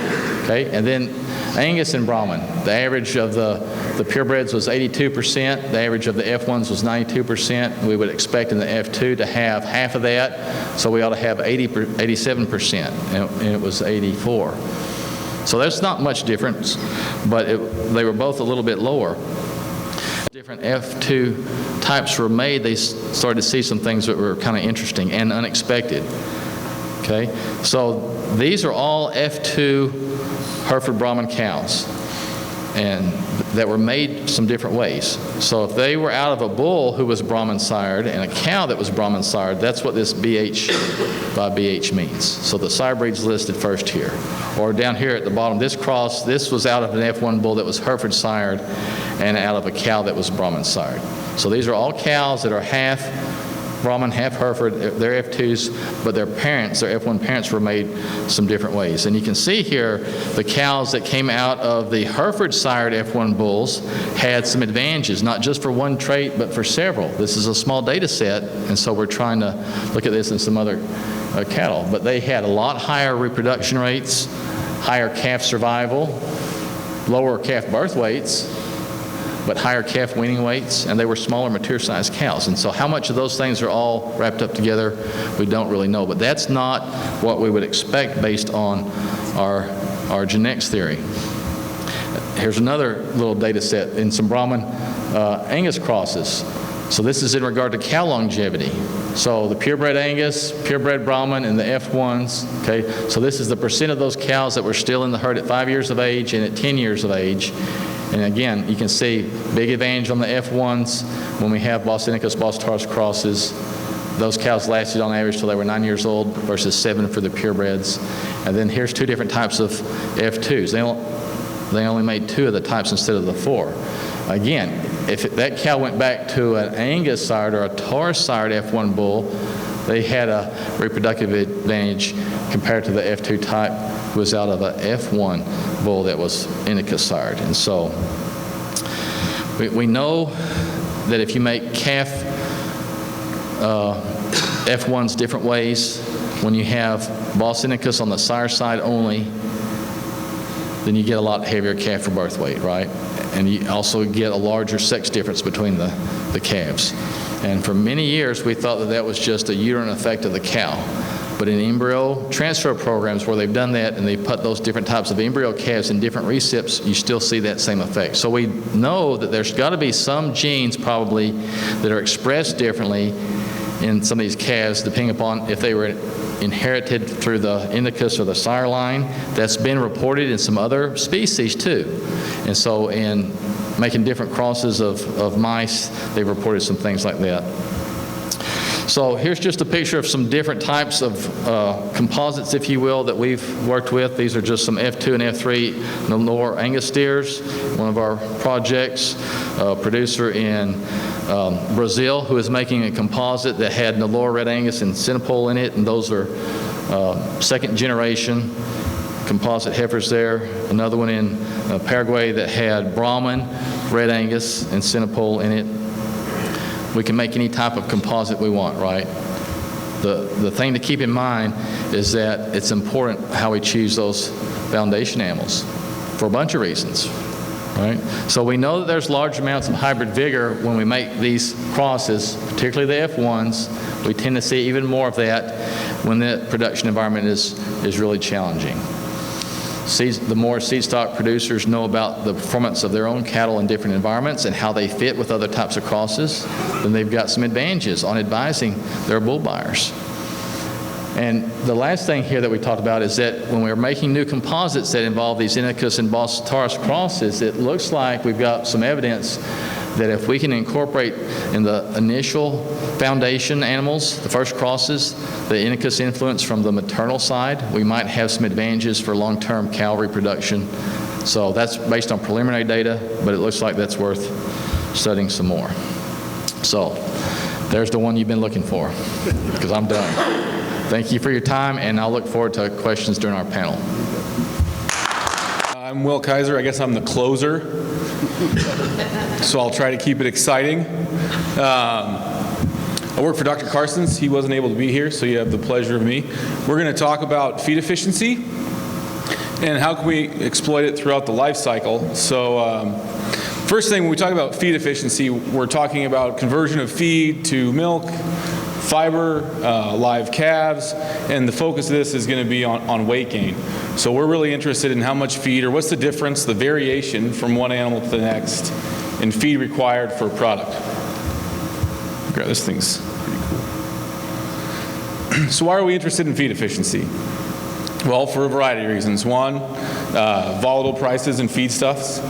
okay? And then Angus and Brahman, the average of the purebreds was 82%, the average of the F1s was 92%. We would expect in the F2 to have half of that, so we ought to have 87%, and it was 84. So that's not much difference, but they were both a little bit lower. different F2 types were made, they started to see some things that were kind of interesting and unexpected. Okay, so these are all F2 Hereford Brahman cows, and that were made some different ways. So if they were out of a bull who was Brahman sired and a cow that was Brahman sired, that's what this BH by BH means. So the sire breed's listed first here. Or down here at the bottom, this cross, this was out of an F1 bull that was Hereford sired and out of a cow that was Brahman sired. So these are all cows that are half Brahman, half Hereford. They're F2s, but their parents, their F1 parents, were made some different ways. And you can see here the cows that came out of the Hereford sired F1 bulls had some advantages, not just for one trait, but for several. This is a small data set, and so we're trying to look at this in some other cattle. But they had a lot higher reproduction rates, higher calf survival, lower calf birth weights, but higher calf weaning weights, and they were smaller, mature-sized cows. And so how much of those things are all wrapped up together, we don't really know. But that's not what we would expect based on our genetics theory. Here's another little data set in some Brahman Angus crosses. So this is in regard to cow longevity. So the purebred Angus, purebred Brahman, and the F1s, okay? So this is the percent of those cows that were still in the herd at 5 years of age and at 10 years of age. And again, you can see big advantage on the F1s when we have Bos indicus-Bos taurus crosses. Those cows lasted on average till they were 9 years old versus 7 for the purebreds. And then here's two different types of F2s. They only made 2 of the types instead of the 4. Again, if that cow went back to an Angus sired or a Taurus sired F1 bull, they had a reproductive advantage compared to the F2 type who was out of a F1 bull that was indicus sired. And so we know that if you make calf F1s different ways, when you have Bos indicus on the sire side only, then you get a lot heavier calf for birth weight, right? And you also get a larger sex difference between the calves. And for many years, we thought that that was just a uterine effect of the cow. But in embryo transfer programs where they've done that and they put those different types of embryo calves in different recips, you still see that same effect. So we know that there's got to be some genes probably that are expressed differently in some of these calves depending upon if they were inherited through the indicus or the sire line. That's been reported in some other species too. And so in making different crosses of mice, they've reported some things like that. So here's just a picture of some different types of composites, if you will, that we've worked with. These are just some F2 and F3 Nelore Angus steers, one of our projects. A producer in Brazil who is making a composite that had Nelore Red Angus and Synapole in it, and those are second generation composite heifers there. Another one in Paraguay that had Brahman, Red Angus, and Synapole in it. We can make any type of composite we want, right? The thing to keep in mind is that it's important how we choose those foundation animals for a bunch of reasons, right? So we know that there's large amounts of hybrid vigor when we make these crosses, particularly the F1s. We tend to see even more of that when the production environment is really challenging. The more seed stock producers know about the performance of their own cattle in different environments and how they fit with other types of crosses, then they've got some advantages on advising their bull buyers. And the last thing here that we talked about is that when we're making new composites that involve these indicus and Bos taurus crosses, it looks like we've got some evidence that if we can incorporate in the initial foundation animals, the first crosses, the indicus influence from the maternal side, we might have some advantages for long-term cow reproduction. So that's based on preliminary data, but it looks like that's worth studying some more. So there's the one you've been looking for, because I'm done. Thank you for your time, and I'll look forward to questions during our panel. I'm Will Kaiser. I guess I'm the closer, so I'll try to keep it exciting. I work for Dr. Carson's. He wasn't able to be here, so you have the pleasure of me. We're going to talk about feed efficiency and how can we exploit it throughout the life cycle. So first thing, when we talk about feed efficiency, we're talking about conversion of feed to milk, fiber, live calves, and the focus of this is going to be on weight gain. So we're really interested in how much feed, or what's the difference, the variation from one animal to the next in feed required for a product. Grab this thing's pretty cool. So why are we interested in feed efficiency? Well, for a variety of reasons. One, volatile prices in feedstuffs.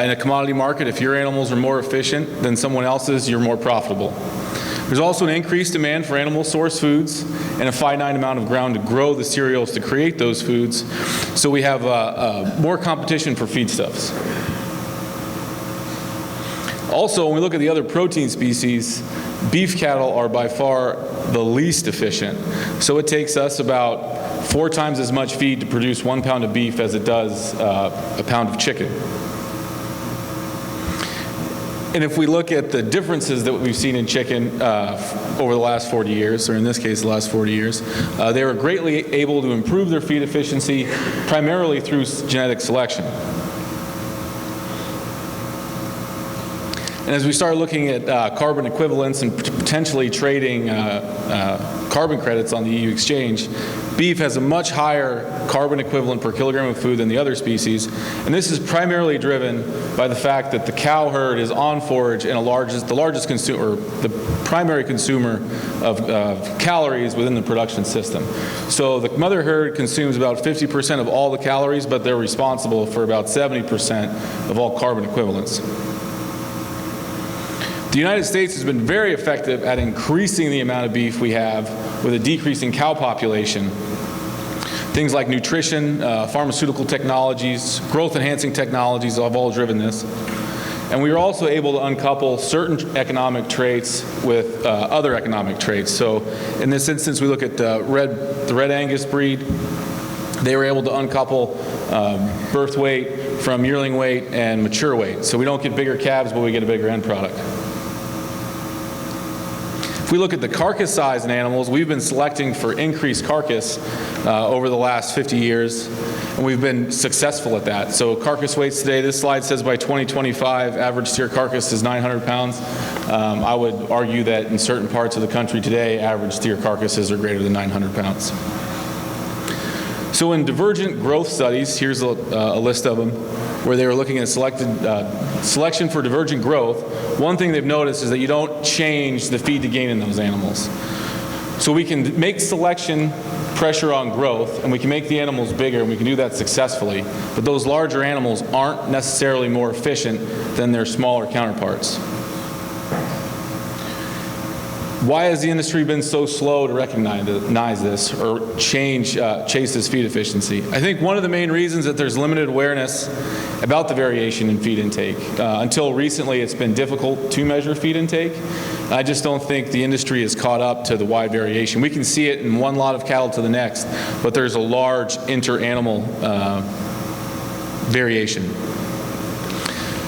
In a commodity market, if your animals are more efficient than someone else's, you're more profitable. There's also an increased demand for animal source foods and a finite amount of ground to grow the cereals to create those foods. So we have more competition for feedstuffs. Also, when we look at the other protein species, beef cattle are by far the least efficient. So it takes us about 4 times as much feed to produce 1 pound of beef as it does a pound of chicken. And if we look at the differences that we've seen in chicken over the last 40 years, or in this case the last 40 years, they were greatly able to improve their feed efficiency primarily through genetic selection. And as we start looking at carbon equivalents and potentially trading carbon credits on the EU exchange, beef has a much higher carbon equivalent per kilogram of food than the other species, and this is primarily driven by the fact that the cow herd is on forage and the largest consumer, the primary consumer of calories within the production system. So the mother herd consumes about 50% of all the calories, but they're responsible for about 70% of all carbon equivalents. The United States has been very effective at increasing the amount of beef we have with a decreasing cow population. Things like nutrition, pharmaceutical technologies, growth-enhancing technologies have all driven this. And we were also able to uncouple certain economic traits with other economic traits. So in this instance, we look at the Red Angus breed. They were able to uncouple birth weight from yearling weight and mature weight. So we don't get bigger calves, but we get a bigger end product. If we look at the carcass size in animals, we've been selecting for increased carcass over the last 50 years, and we've been successful at that. So carcass weights today, this slide says by 2025, average steer carcass is 900 pounds. I would argue that in certain parts of the country today, average steer carcasses are greater than 900 pounds. So in divergent growth studies, here's a list of them, where they were looking at selection for divergent growth. One thing they've noticed is that you don't change the feed to gain in those animals. So we can make selection pressure on growth, and we can make the animals bigger, and we can do that successfully. But those larger animals aren't necessarily more efficient than their smaller counterparts. Why has the industry been so slow to recognize this or chase this feed efficiency? I think one of the main reasons that there's limited awareness about the variation in feed intake. Until recently, it's been difficult to measure feed intake. I just don't think the industry has caught up to the wide variation. We can see it in one lot of cattle to the next, but there's a large inter-animal variation.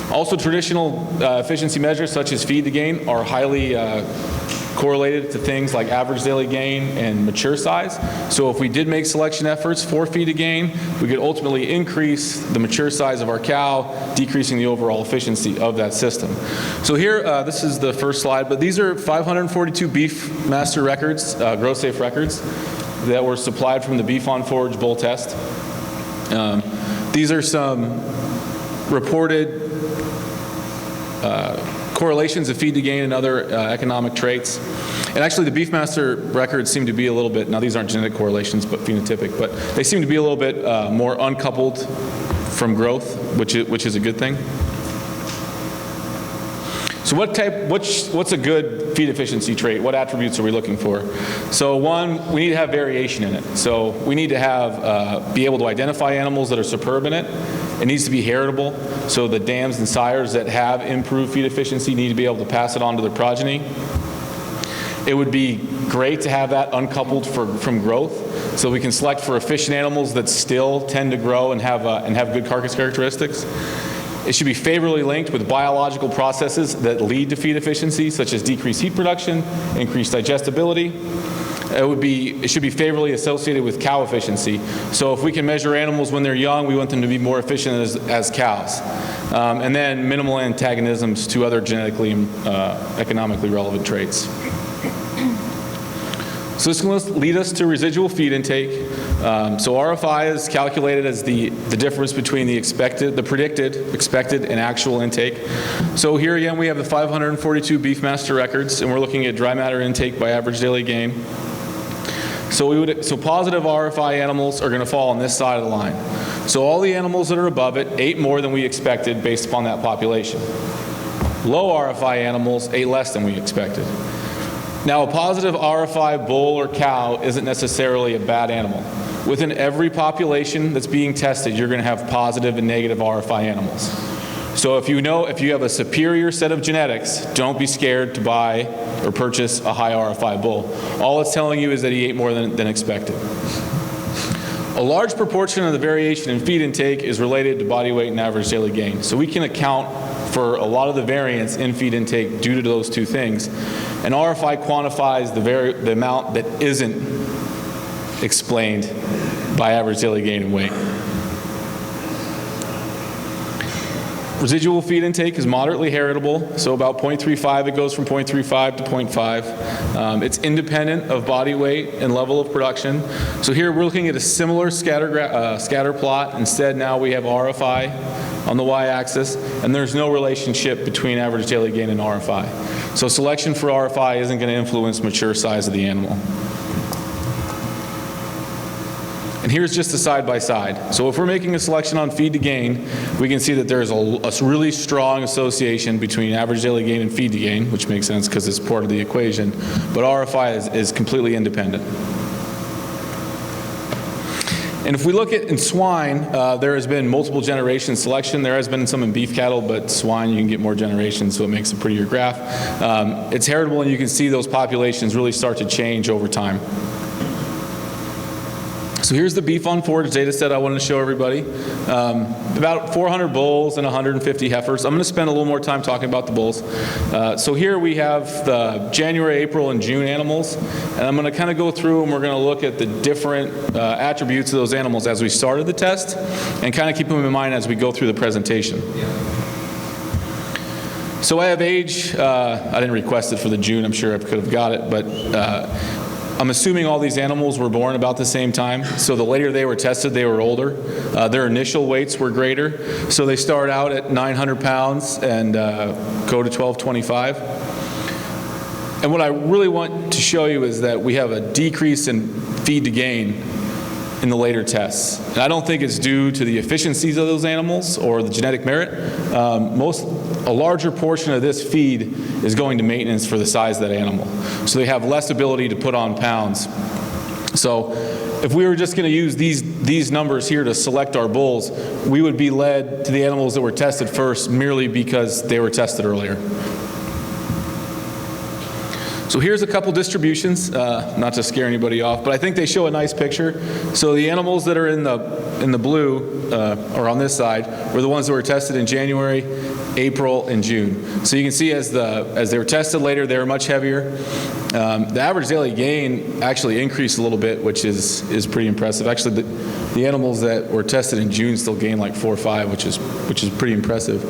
Also, traditional efficiency measures such as feed to gain are highly correlated to things like average daily gain and mature size. So if we did make selection efforts for feed to gain, we could ultimately increase the mature size of our cow, decreasing the overall efficiency of that system. So here, this is the first slide, but these are 542 Beefmaster records, gross safe records, that were supplied from the Beef on Forage bull test. These are some reported correlations of feed to gain and other economic traits. And actually the Beefmaster records seem to be a little bit, now these aren't genetic correlations but phenotypic, but they seem to be a little bit more uncoupled from growth, which is a good thing. So what's a good feed efficiency trait? What attributes are we looking for? So one, we need to have variation in it. So we need to have, be able to identify animals that are superb in it. It needs to be heritable. So the dams and sires that have improved feed efficiency need to be able to pass it on to their progeny. It would be great to have that uncoupled from growth, so we can select for efficient animals that still tend to grow and have good carcass characteristics. It should be favorably linked with biological processes that lead to feed efficiency, such as decreased heat production, increased digestibility. It should be favorably associated with cow efficiency. So if we can measure animals when they're young, we want them to be more efficient as cows. And then minimal antagonisms to other genetically and economically relevant traits. So this can lead us to residual feed intake. So RFI is calculated as the difference between the predicted, expected, and actual intake. So here again, we have the 542 Beefmaster records, and we're looking at dry matter intake by average daily gain. So positive RFI animals are going to fall on this side of the line. So all the animals that are above it ate more than we expected based upon that population. Low RFI animals ate less than we expected. Now, a positive RFI bull or cow isn't necessarily a bad animal. Within every population that's being tested, you're going to have positive and negative RFI animals. So if you have a superior set of genetics, don't be scared to buy or purchase a high RFI bull. All it's telling you is that he ate more than expected. A large proportion of the variation in feed intake is related to body weight and average daily gain. So we can account for a lot of the variance in feed intake due to those two things. And RFI quantifies the amount that isn't explained by average daily gain and weight. Residual feed intake is moderately heritable, so about 0.35, it goes from 0.35 to 0.5. It's independent of body weight and level of production. So here we're looking at a similar scatter plot. Instead, now we have RFI on the y-axis, and there's no relationship between average daily gain and RFI. So selection for RFI isn't going to influence mature size of the animal. And here's just a side-by-side. So if we're making a selection on feed to gain, we can see that there's a really strong association between average daily gain and feed to gain, which makes sense because it's part of the equation. But RFI is completely independent. And if we look at in swine, there has been multiple generation selection. There has been some in beef cattle, but swine you can get more generations, so it makes a prettier graph. It's heritable, and you can see those populations really start to change over time. So here's the beef on forage data set I wanted to show everybody. About 400 bulls and 150 heifers. I'm going to spend a little more time talking about the bulls. So here we have the January, April, and June animals. And I'm going to kind of go through and we're going to look at the different attributes of those animals as we started the test and kind of keep them in mind as we go through the presentation. So I have age. I didn't request it for the June. I'm sure I could have got it, but I'm assuming all these animals were born about the same time. So the later they were tested, they were older. Their initial weights were greater. So they start out at 900 pounds and go to 1225. And what I really want to show you is that we have a decrease in feed to gain in the later tests. And I don't think it's due to the efficiencies of those animals or the genetic merit. A larger portion of this feed is going to maintenance for the size of that animal. So they have less ability to put on pounds. So if we were just going to use these numbers here to select our bulls, we would be led to the animals that were tested first merely because they were tested earlier. So here's a couple distributions, not to scare anybody off, but I think they show a nice picture. So the animals that are in the blue, or on this side, were the ones that were tested in January, April, and June. So you can see as they were tested later, they were much heavier. The average daily gain actually increased a little bit, which is pretty impressive. Actually, the animals that were tested in June still gained like 4 or 5, which is pretty impressive.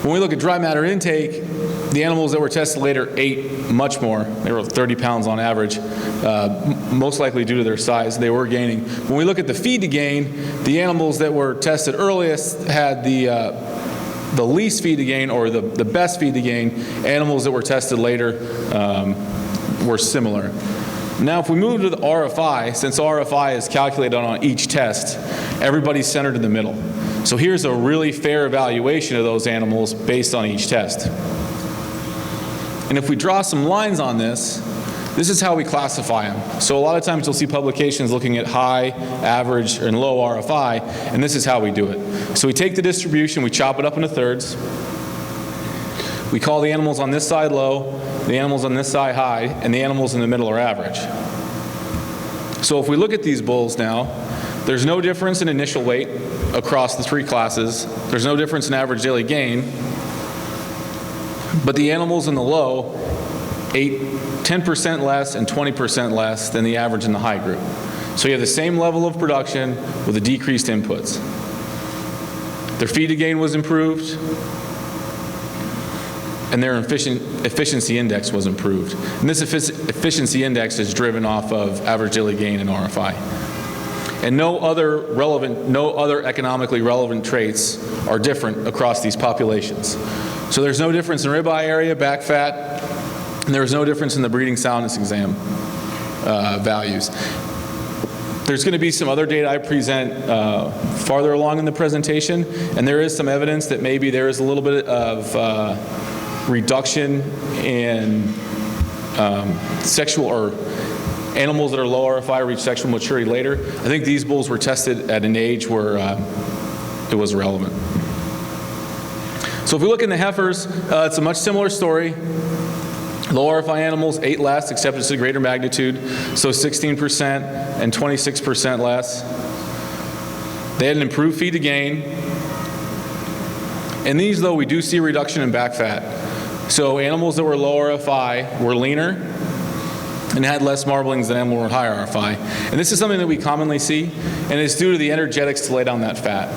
When we look at dry matter intake, the animals that were tested later ate much more. They were 30 pounds on average, most likely due to their size. They were gaining. When we look at the feed to gain, the animals that were tested earliest had the least feed to gain, or the best feed to gain. Animals that were tested later were similar. Now, if we move to the RFI, since RFI is calculated on each test, everybody's centered in the middle. So here's a really fair evaluation of those animals based on each test. And if we draw some lines on this is how we classify them. So a lot of times you'll see publications looking at high, average, and low RFI, and this is how we do it. So we take the distribution, we chop it up into thirds. We call the animals on this side low, the animals on this side high, and the animals in the middle are average. So if we look at these bulls now, there's no difference in initial weight across the three classes. There's no difference in average daily gain. But the animals in the low ate 10% less and 20% less than the average in the high group. So you have the same level of production with the decreased inputs. Their feed to gain was improved, and their efficiency index was improved. And this efficiency index is driven off of average daily gain and RFI. And no other economically relevant traits are different across these populations. So there's no difference in ribeye area, back fat, and there's no difference in the breeding soundness exam values. There's going to be some other data I present farther along in the presentation, and there is some evidence that maybe there is a little bit of reduction in sexual or animals that are low RFI reach sexual maturity later. I think these bulls were tested at an age where it was relevant. So if we look in the heifers, it's a much similar story. Low RFI animals ate less, except it's a greater magnitude, so 16% and 26% less. They had an improved feed to gain. In these, though, we do see a reduction in back fat. So animals that were low RFI were leaner and had less marblings than animals with high RFI. And this is something that we commonly see, and it's due to the energetics to lay down that fat.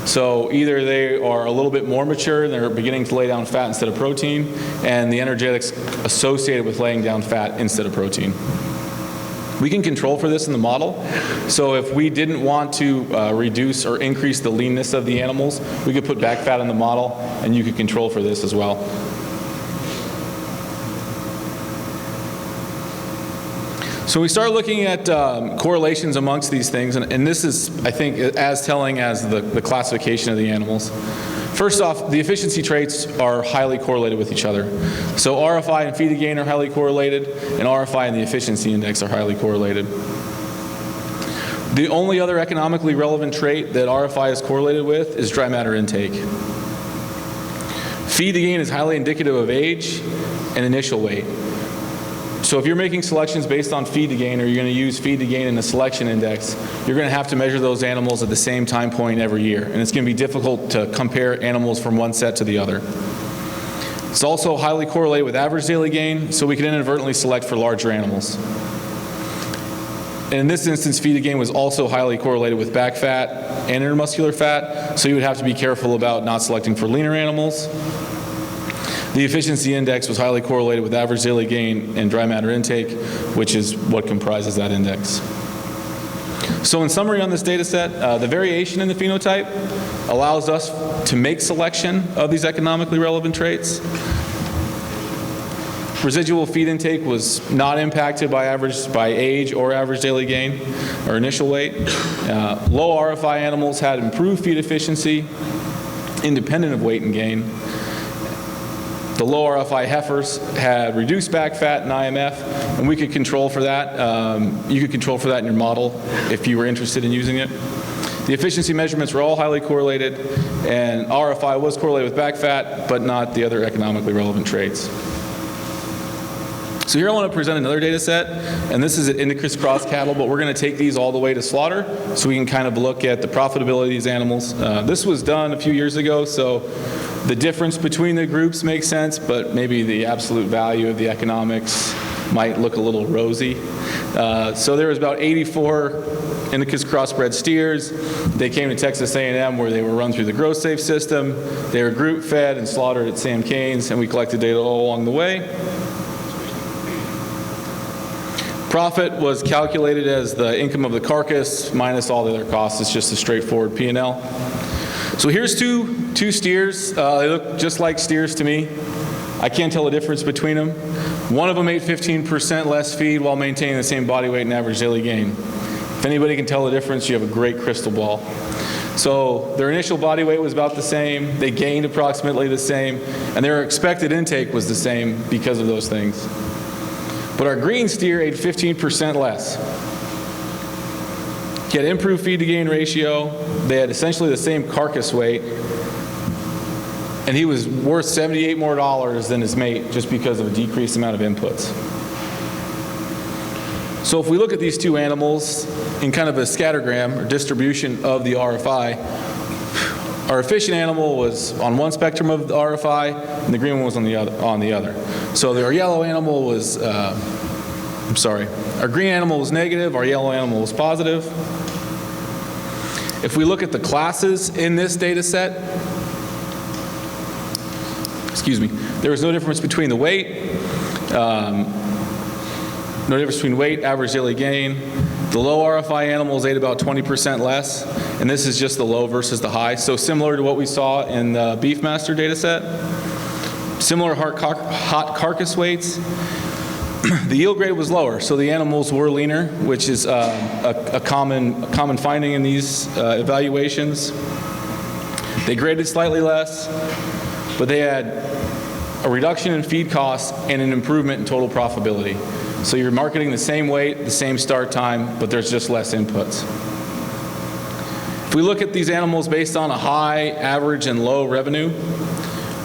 So either they are a little bit more mature and they're beginning to lay down fat instead of protein, and the energetics associated with laying down fat instead of protein. We can control for this in the model. So if we didn't want to reduce or increase the leanness of the animals, we could put back fat in the model, and you could control for this as well. So we start looking at correlations amongst these things, and this is, I think, as telling as the classification of the animals. First off, the efficiency traits are highly correlated with each other. So RFI and feed to gain are highly correlated, and RFI and the efficiency index are highly correlated. The only other economically relevant trait that RFI is correlated with is dry matter intake. Feed to gain is highly indicative of age and initial weight. So if you're making selections based on feed to gain, or you're going to use feed to gain in the selection index, you're going to have to measure those animals at the same time point every year. And it's going to be difficult to compare animals from one set to the other. It's also highly correlated with average daily gain, so we can inadvertently select for larger animals. And in this instance, feed to gain was also highly correlated with back fat and intermuscular fat, so you would have to be careful about not selecting for leaner animals. The efficiency index was highly correlated with average daily gain and dry matter intake, which is what comprises that index. So in summary on this data set, the variation in the phenotype allows us to make selection of these economically relevant traits. Residual feed intake was not impacted by age or average daily gain or initial weight. Low RFI animals had improved feed efficiency independent of weight and gain. The low RFI heifers had reduced back fat and IMF, and we could control for that. You could control for that in your model if you were interested in using it. The efficiency measurements were all highly correlated, and RFI was correlated with back fat, but not the other economically relevant traits. So here I want to present another data set, and this is at indicus cross cattle, but we're going to take these all the way to slaughter so we can kind of look at the profitability of these animals. This was done a few years ago, so the difference between the groups makes sense, but maybe the absolute value of the economics might look a little rosy. So there was about 84 indicus crossbred steers. They came to Texas A&M where they were run through the growth safe system. They were group fed and slaughtered at Sam Cain's, and we collected data all along the way. Profit was calculated as the income of the carcass minus all the other costs. It's just a straightforward P&L. So here's two steers. They look just like steers to me. I can't tell the difference between them. One of them ate 15% less feed while maintaining the same body weight and average daily gain. If anybody can tell the difference, you have a great crystal ball. So their initial body weight was about the same. They gained approximately the same. And their expected intake was the same because of those things. But our green steer ate 15% less. He had improved feed to gain ratio. They had essentially the same carcass weight. And he was worth $78 more than his mate just because of a decreased amount of inputs. So if we look at these two animals in kind of a scattergram or distribution of the RFI, our efficient animal was on one spectrum of the RFI, and the green one was on the other. So our yellow animal was, our green animal was negative, our yellow animal was positive. If we look at the classes in this data set, There was no difference between the weight, average daily gain. The low RFI animals ate about 20% less, and this is just the low versus the high. So similar to what we saw in the Beefmaster data set. Similar hot carcass weights. The yield grade was lower, so the animals were leaner, which is a common finding in these evaluations. They graded slightly less, but they had a reduction in feed costs and an improvement in total profitability. So you're marketing the same weight, the same start time, but there's just less inputs. If we look at these animals based on a high, average, and low revenue,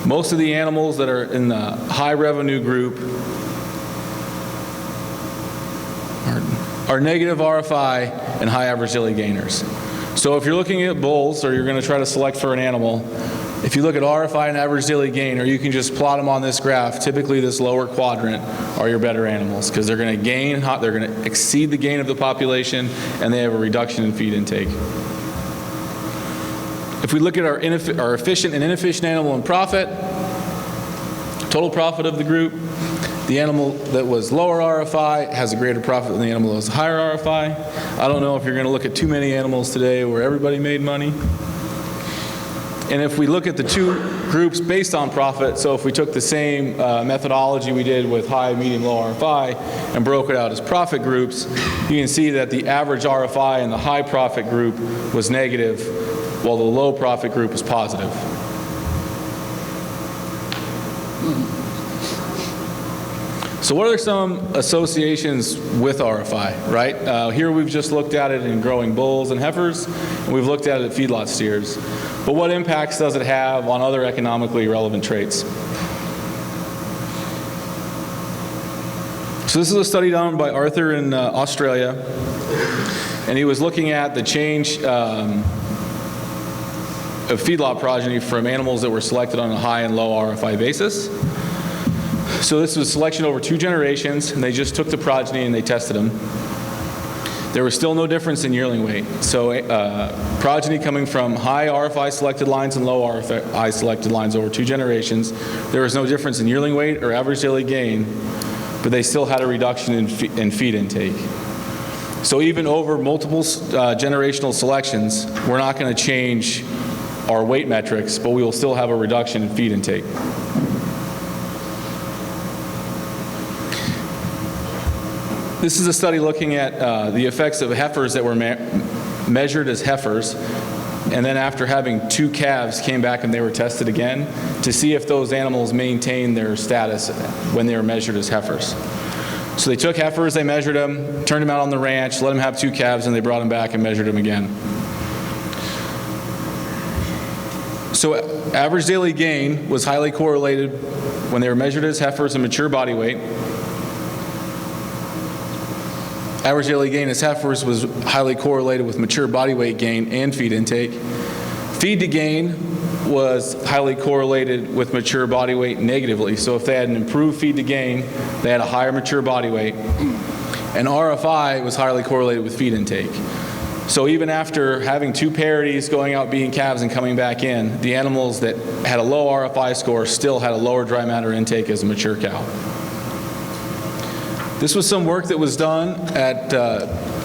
most of the animals that are in the high revenue group are negative RFI and high average daily gainers. So if you're looking at bulls or you're going to try to select for an animal, if you look at RFI and average daily gain, or you can just plot them on this graph, typically this lower quadrant are your better animals because they're going to gain, they're going to exceed the gain of the population, and they have a reduction in feed intake. If we look at our efficient and inefficient animal and profit, total profit of the group, the animal that was lower RFI has a greater profit than the animal that was higher RFI. I don't know if you're going to look at too many animals today where everybody made money. And if we look at the two groups based on profit, so if we took the same methodology we did with high, medium, low RFI and broke it out as profit groups, you can see that the average RFI in the high profit group was negative, while the low profit group was positive. So what are some associations with RFI, right? Here we've just looked at it in growing bulls and heifers, and we've looked at it at feedlot steers. But what impacts does it have on other economically relevant traits? So this is a study done by Arthur in Australia, and he was looking at the change of feedlot progeny from animals that were selected on a high and low RFI basis. So this was selection over 2 generations, and they just took the progeny and they tested them. There was still no difference in yearling weight. So progeny coming from high RFI selected lines and low RFI selected lines over 2 generations, there was no difference in yearling weight or average daily gain, but they still had a reduction in feed intake. So even over multiple generational selections, we're not going to change our weight metrics, but we will still have a reduction in feed intake. This is a study looking at the effects of heifers that were measured as heifers, and then after having 2 calves came back and they were tested again to see if those animals maintained their status when they were measured as heifers. So they took heifers, they measured them, turned them out on the ranch, let them have 2 calves, and they brought them back and measured them again. So average daily gain was highly correlated when they were measured as heifers and mature body weight. Average daily gain as heifers was highly correlated with mature body weight gain and feed intake. Feed to gain was highly correlated with mature body weight negatively. So if they had an improved feed to gain, they had a higher mature body weight. And RFI was highly correlated with feed intake. So even after having 2 parities going out being calves and coming back in, the animals that had a low RFI score still had a lower dry matter intake as a mature cow. This was some work that was done at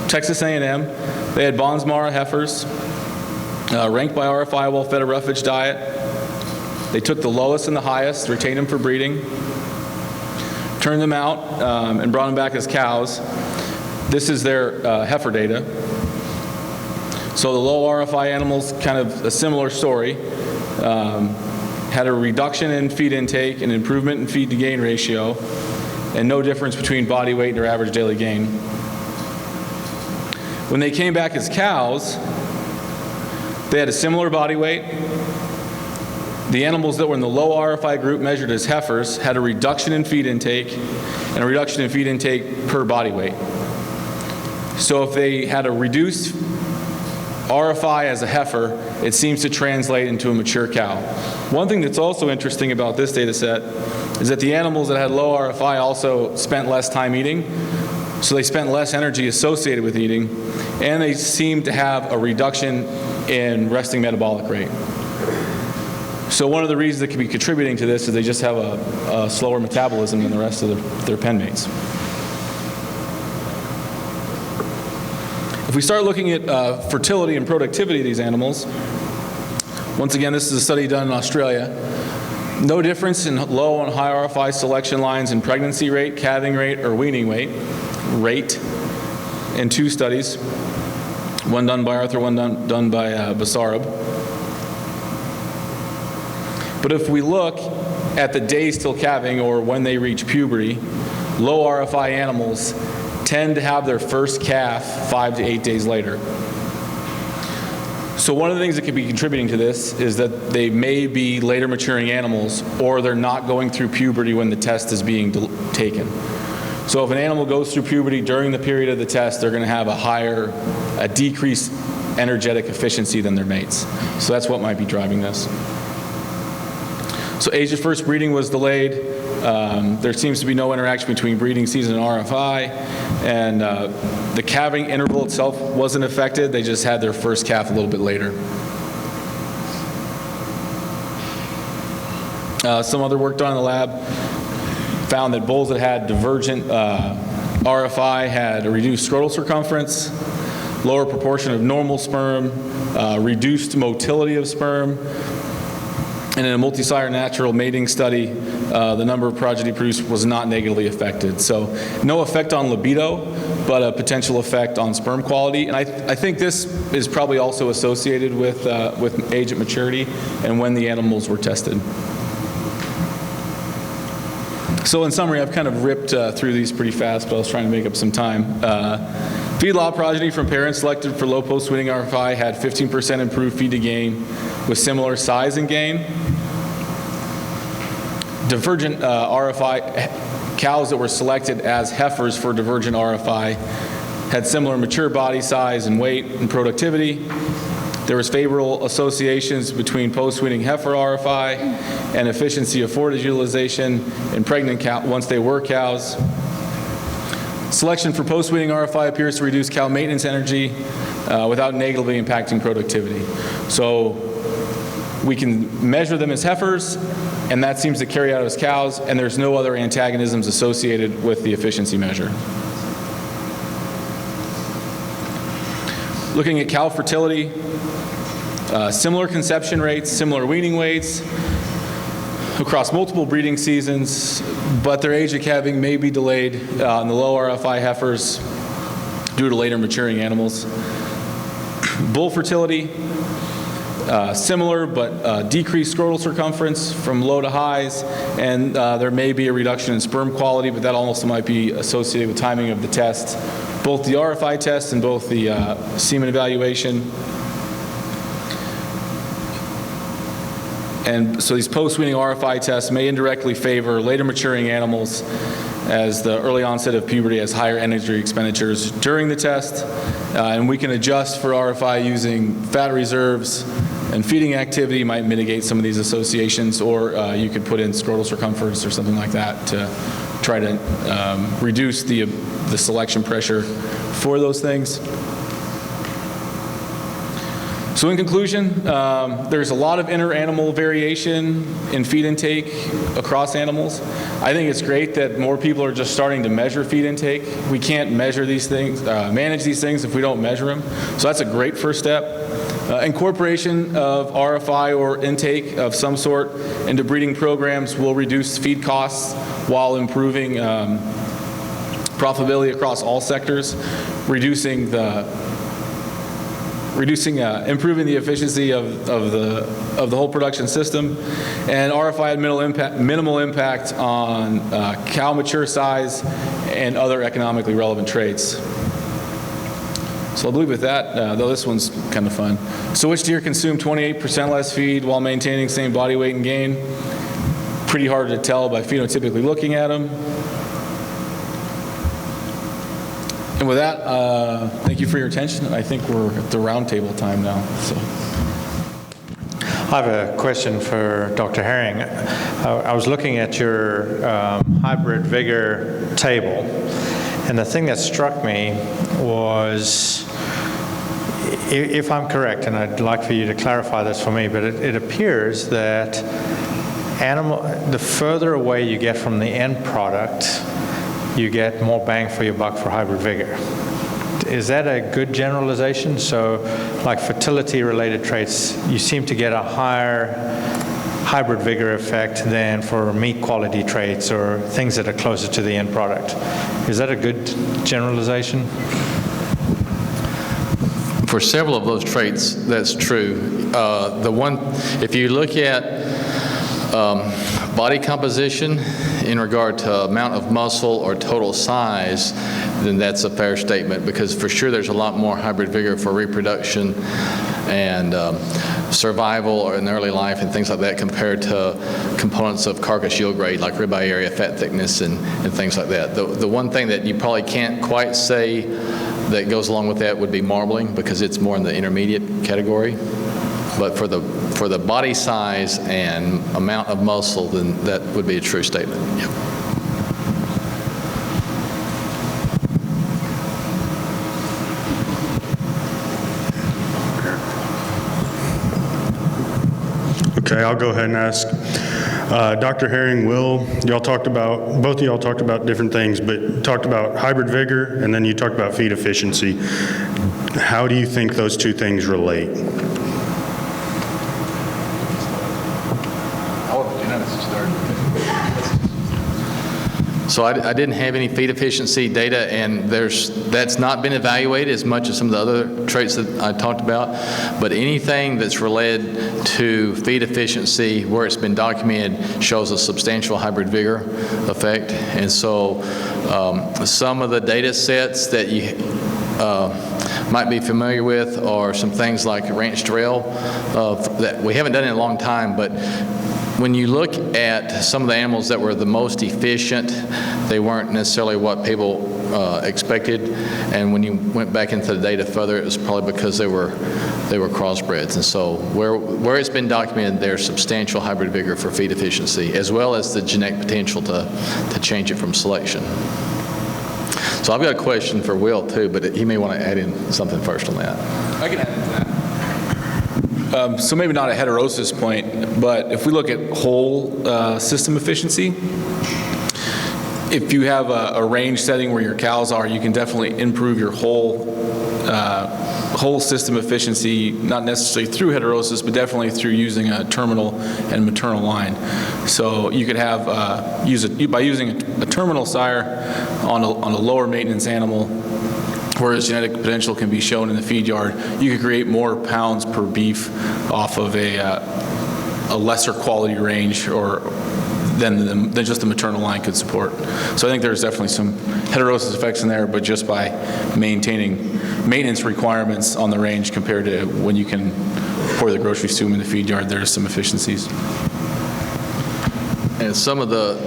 Texas A&M. They had Bonsmara heifers, ranked by RFI while fed a roughage diet. They took the lowest and the highest, retained them for breeding, turned them out, and brought them back as cows. This is their heifer data. So the low RFI animals, kind of a similar story, had a reduction in feed intake, an improvement in feed to gain ratio, and no difference between body weight and their average daily gain. When they came back as cows, they had a similar body weight. The animals that were in the low RFI group measured as heifers had a reduction in feed intake and a reduction in feed intake per body weight. So if they had a reduced RFI as a heifer, it seems to translate into a mature cow. One thing that's also interesting about this data set is that the animals that had low RFI also spent less time eating, so they spent less energy associated with eating, and they seem to have a reduction in resting metabolic rate. So one of the reasons that could be contributing to this is they just have a slower metabolism than the rest of their pen mates. If we start looking at fertility and productivity of these animals, once again, this is a study done in Australia. No difference in low and high RFI selection lines in pregnancy rate, calving rate, or weaning rate in 2 studies, one done by Arthur, one done by Basarab. But if we look at the days till calving, or when they reach puberty, low RFI animals tend to have their first calf 5 to 8 days later. So one of the things that could be contributing to this is that they may be later maturing animals, or they're not going through puberty when the test is being taken. So if an animal goes through puberty during the period of the test, they're going to have a decreased energetic efficiency than their mates. So that's what might be driving this. So age of first breeding was delayed. There seems to be no interaction between breeding season and RFI, and the calving interval itself wasn't affected. They just had their first calf a little bit later. Some other work done in the lab found that bulls that had divergent RFI had a reduced scrotal circumference, lower proportion of normal sperm, reduced motility of sperm, and in a multi-sire natural mating study, the number of progeny produced was not negatively affected. So no effect on libido, but a potential effect on sperm quality. And I think this is probably also associated with age at maturity and when the animals were tested. So in summary, I've kind of ripped through these pretty fast, but I was trying to make up some time. Feedlot progeny from parents selected for low post-weaning RFI had 15% improved feed to gain with similar size and gain. Divergent RFI cows that were selected as heifers for divergent RFI had similar mature body size and weight and productivity. There was favorable associations between post-weaning heifer RFI and efficiency of forage utilization in pregnant cow once they were cows. Selection for post-weaning RFI appears to reduce cow maintenance energy without negatively impacting productivity. So we can measure them as heifers, and that seems to carry out as cows, and there's no other antagonisms associated with the efficiency measure. Looking at cow fertility, similar conception rates, similar weaning weights across multiple breeding seasons, but their age of calving may be delayed in the low RFI heifers due to later maturing animals. Bull fertility, similar but decreased scrotal circumference from low to highs, and there may be a reduction in sperm quality, but that also might be associated with timing of the test, both the RFI test and both the semen evaluation. And so these post-weaning RFI tests may indirectly favor later maturing animals, as the early onset of puberty has higher energy expenditures during the test. And we can adjust for RFI using fat reserves, and feeding activity might mitigate some of these associations, or you could put in scrotal circumference or something like that to try to reduce the selection pressure for those things. So in conclusion, there's a lot of inter-animal variation in feed intake across animals. I think it's great that more people are just starting to measure feed intake. We can't measure these things, manage these things if we don't measure them. So that's a great first step. Incorporation of RFI or intake of some sort into breeding programs will reduce feed costs while improving profitability across all sectors, improving the efficiency of the whole production system. And RFI had minimal impact on cow mature size and other economically relevant traits. So I'll leave with that, though this one's kind of fun. So which deer consume 28% less feed while maintaining same body weight and gain? Pretty hard to tell by phenotypically looking at them. And with that, thank you for your attention. I think we're at the roundtable time now. So. I have a question for Dr. Herring. I was looking at your hybrid vigor table, and the thing that struck me was if I'm correct, and I'd like for you to clarify this for me, but it appears that the further away you get from the end product, you get more bang for your buck for hybrid vigor. Is that a good generalization? So like fertility-related traits, you seem to get a higher hybrid vigor effect than for meat quality traits or things that are closer to the end product. Is that a good generalization? For several of those traits, that's true. If you look at body composition in regard to amount of muscle or total size, then that's a fair statement, because for sure there's a lot more hybrid vigor for reproduction and survival or in early life and things like that compared to components of carcass yield grade like ribeye area, fat thickness, and things like that. The one thing that you probably can't quite say that goes along with that would be marbling, because it's more in the intermediate category. But for the body size and amount of muscle, then that would be a true statement. Yep. Okay, I'll go ahead and ask. Dr. Herring, both of y'all talked about different things, but talked about hybrid vigor, and then you talked about feed efficiency. How do you think those two things relate? So I didn't have any feed efficiency data, and that's not been evaluated as much as some of the other traits that I talked about. But anything that's related to feed efficiency where it's been documented shows a substantial hybrid vigor effect. And so some of the data sets that you might be familiar with are some things like ranch rail that we haven't done in a long time, but when you look at some of the animals that were the most efficient, they weren't necessarily what people expected. And when you went back into the data further, it was probably because they were crossbreds. And so where it's been documented, there's substantial hybrid vigor for feed efficiency, as well as the genetic potential to change it from selection. So I've got a question for Will too, but he may want to add in something first on that. I can add into that. So maybe not a heterosis point, but if we look at whole system efficiency, if you have a range setting where your cows are, you can definitely improve your whole system efficiency, not necessarily through heterosis, but definitely through using a terminal and maternal line. So you could have by using a terminal sire on a lower maintenance animal, whereas genetic potential can be shown in the feed yard, you could create more pounds per beef off of a lesser quality range than just the maternal line could support. So I think there's definitely some heterosis effects in there, but just by maintaining maintenance requirements on the range compared to when you can pour the grocery stew in the feed yard, there's some efficiencies. And some of the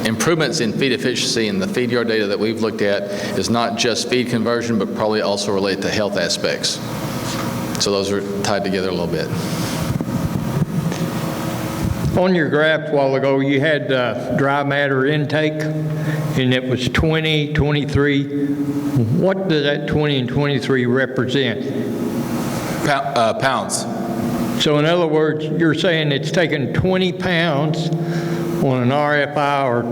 improvements in feed efficiency in the feed yard data that we've looked at is not just feed conversion, but probably also related to health aspects. So those are tied together a little bit. On your graph a while ago, you had dry matter intake, and it was 20, 23. What does that 20 and 23 represent? Pounds. So in other words, you're saying it's taken 20 pounds on an RFI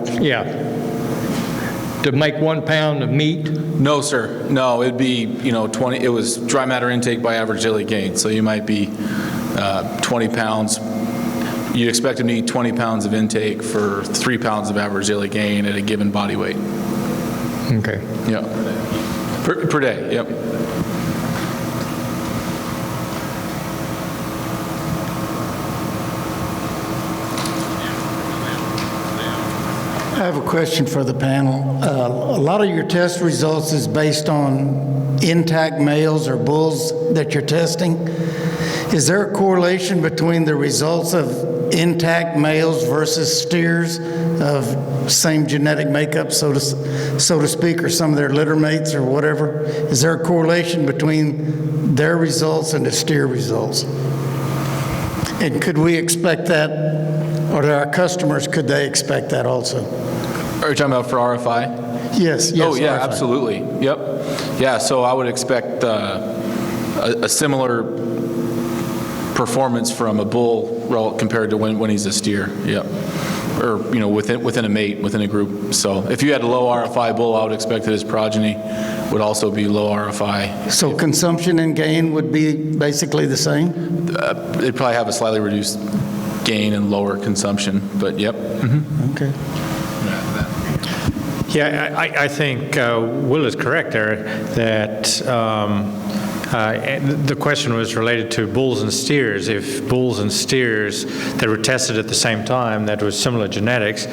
to make 1 pound of meat? No, sir. No, it'd be 20. It was dry matter intake by average daily gain. So you might be 20 pounds. You'd expect to need 20 pounds of intake for 3 pounds of average daily gain at a given body weight. Okay. Yeah. Per day. Yep. I have a question for the panel. A lot of your test results is based on intact males or bulls that you're testing. Is there a correlation between the results of intact males versus steers of same genetic makeup, so to speak, or some of their litter mates or whatever? Is there a correlation between their results and the steer results? And could we expect that, or our customers, could they expect that also? Are you talking about for RFI? Yes, Oh, yeah, RFI. absolutely. Yep. Yeah, so I would expect a similar performance from a bull compared to when he's a steer. Yep. Or, within a mate, within a group. So if you had a low RFI bull, I would expect that his progeny would also be low RFI. So consumption and gain would be basically the same? They'd probably have a slightly reduced gain and lower consumption, but yep. Okay. Yeah, I think Will is correct there, that the question was related to bulls and steers. If bulls and steers that were tested at the same time, that was similar genetics,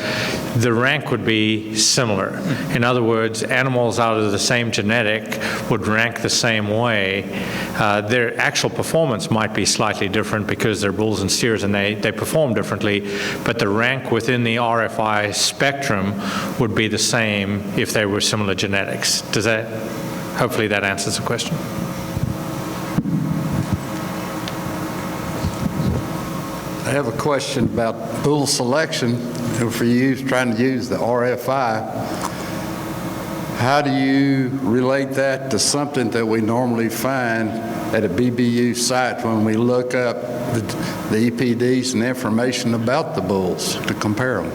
the rank would be similar. In other words, animals out of the same genetic would rank the same way. Their actual performance might be slightly different because they're bulls and steers and they perform differently, but the rank within the RFI spectrum would be the same if they were similar genetics. Hopefully that answers the question. I have a question about bull selection. For you trying to use the RFI, how do you relate that to something that we normally find at a BBU site when we look up the EPDs and information about the bulls to compare them?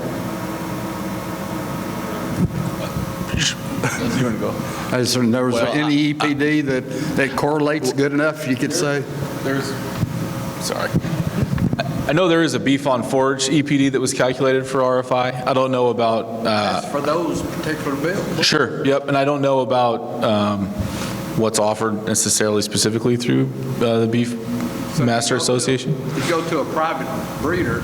You want to go? Is there any EPD that correlates good enough, you could say? Sorry. I know there is a beef on forage EPD that was calculated for RFI. I don't know about... For those particular bills? Sure, yep, and I don't know about what's offered necessarily specifically through the Beefmaster Association. You go to a private breeder,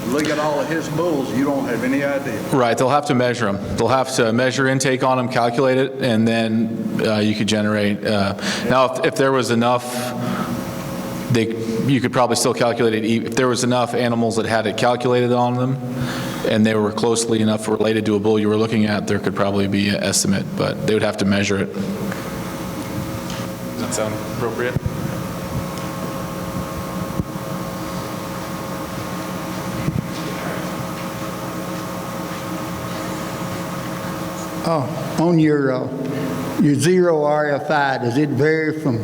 look at all of his bulls, you don't have any idea. Right, they'll have to measure them. They'll have to measure intake on them, calculate it, and then you could generate. Now, if there was enough, you could probably still calculate it. If there was enough animals that had it calculated on them, and they were closely enough related to a bull you were looking at, there could probably be an estimate, but they would have to measure it. Does that sound appropriate? On your zero RFI, does it vary from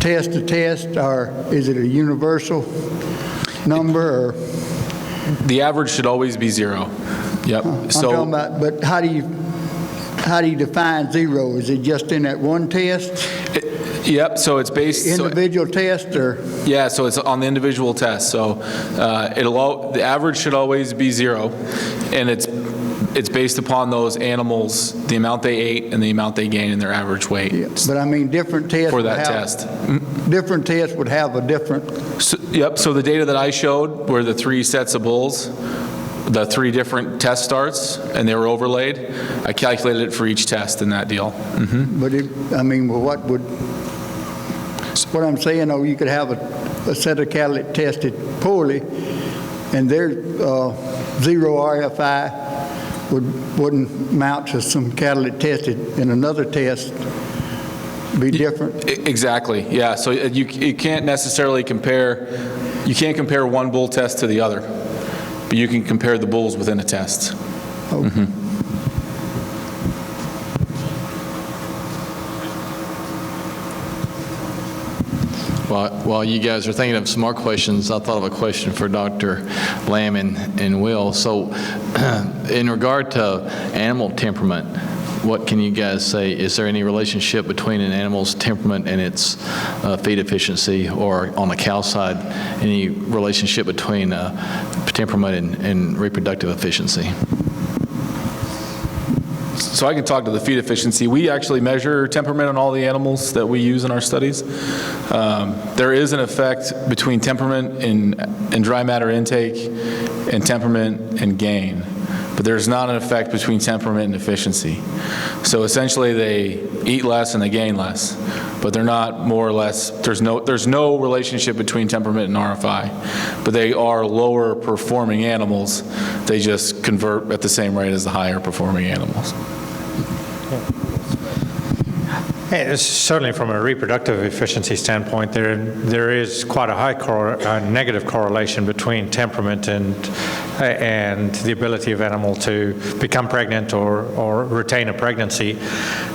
test to test, or is it a universal number? Or? The average should always be 0. Yep. I'm talking about, but how do you define 0? Is it just in that one test? Yep. So it's based individual test, or? Yeah. So it's on the individual test. So the average should always be 0, and it's based upon those animals, the amount they ate and the amount they gain in their average weight. Yeah, but I mean, different tests for that test. Different tests would have a different. Yep. So the data that I showed were the 3 sets of bulls, the 3 different test starts, and they were overlaid. I calculated it for each test in that deal. But what I'm saying, though, you could have a set of cattle that tested poorly, and their 0 RFI wouldn't mount to some cattle that tested in another test be different? Exactly, yeah. So you can't necessarily compare, you can't compare one bull test to the other, but you can compare the bulls within a test. Okay. While you guys are thinking of some more questions, I thought of a question for Dr. Lamb and Will. So in regard to animal temperament, what can you guys say? Is there any relationship between an animal's temperament and its feed efficiency, or on the cow side, any relationship between temperament and reproductive efficiency? So I can talk to the feed efficiency. We actually measure temperament on all the animals that we use in our studies. There is an effect between temperament and dry matter intake and temperament and gain, but there's not an effect between temperament and efficiency. So essentially they eat less and they gain less, but they're not more or less, there's no relationship between temperament and RFI, but they are lower performing animals. They just convert at the same rate as the higher performing animals. Certainly from a reproductive efficiency standpoint, there is quite a high negative correlation between temperament and the ability of animal to become pregnant or retain a pregnancy.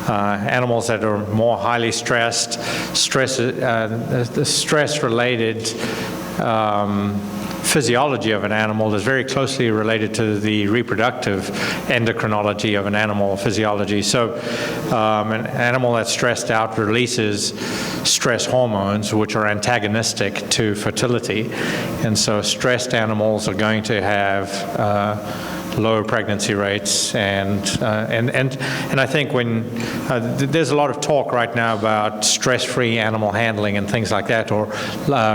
Animals that are more highly stressed, the stress-related physiology of an animal is very closely related to the reproductive endocrinology of an animal physiology. So an animal that's stressed out releases stress hormones, which are antagonistic to fertility. And so stressed animals are going to have lower pregnancy rates, and I think when there's a lot of talk right now about stress-free animal handling and things like that, or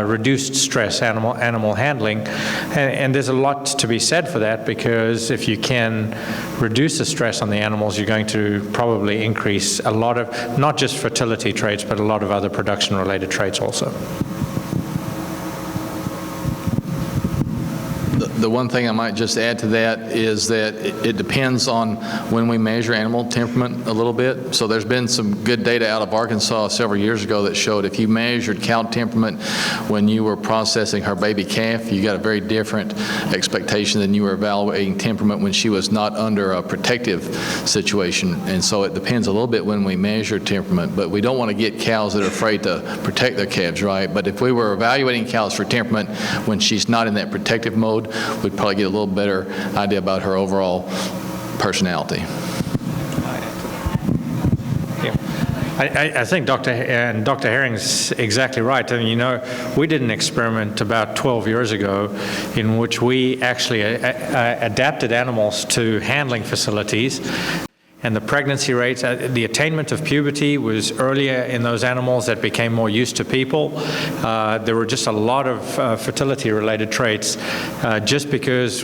reduced stress animal handling, and there's a lot to be said for that, because if you can reduce the stress on the animals, you're going to probably increase a lot of not just fertility traits, but a lot of other production-related traits also. The one thing I might just add to that is that it depends on when we measure animal temperament a little bit. So there's been some good data out of Arkansas several years ago that showed if you measured cow temperament when you were processing her baby calf, you got a very different expectation than you were evaluating temperament when she was not under a protective situation. And so it depends a little bit when we measure temperament, but we don't want to get cows that are afraid to protect their calves, right? But if we were evaluating cows for temperament when she's not in that protective mode, we'd probably get a little better idea about her overall personality. I think Dr. Herring's exactly right. I mean, you know, we did an experiment about 12 years ago in which we actually adapted animals to handling facilities. And the pregnancy rates, the attainment of puberty was earlier in those animals that became more used to people. There were just a lot of fertility-related traits just because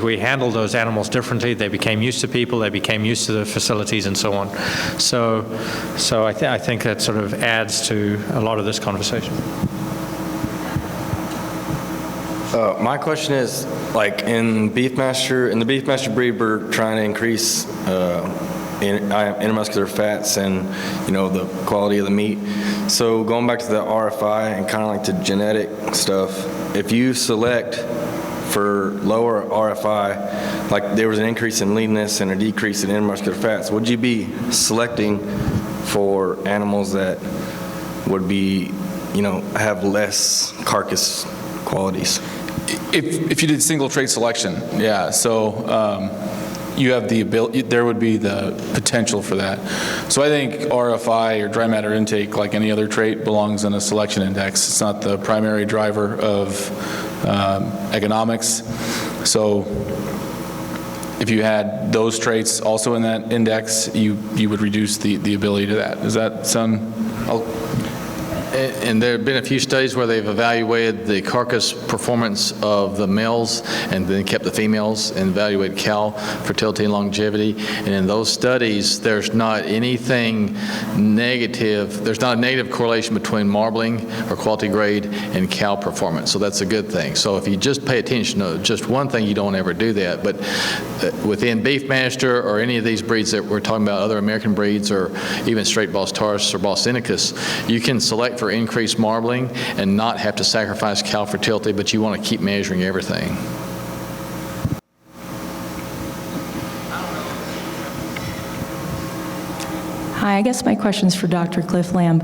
we handled those animals differently. They became used to people, they became used to the facilities and so on. So I think that sort of adds to a lot of this conversation. My question is, like in the Beefmaster breed, we're trying to increase intermuscular fats and, you know, the quality of the meat. So going back to the RFI and kind of like the genetic stuff, if you select for lower RFI, like there was an increase in leanness and a decrease in intermuscular fats, would you be selecting for animals that would be, you know, have less carcass qualities? If you did single trait selection, yeah. So you have the ability, there would be the potential for that. So I think RFI or dry matter intake, like any other trait, belongs in a selection index. It's not the primary driver of economics. So if you had those traits also in that index, you would reduce the ability to that. Does that sound? And there have been a few studies where they've evaluated the carcass performance of the males and then kept the females and evaluated cow fertility and longevity. And in those studies, there's not anything negative. There's not a negative correlation between marbling or quality grade and cow performance. So that's a good thing. So if you just pay attention to just one thing, you don't ever do that. But within Beefmaster or any of these breeds that we're talking about, other American breeds or even straight Bos taurus or Bos indicus, you can select for increased marbling and not have to sacrifice cow fertility, but you want to keep measuring everything. Hi, I guess my question is for Dr. Cliff Lamb.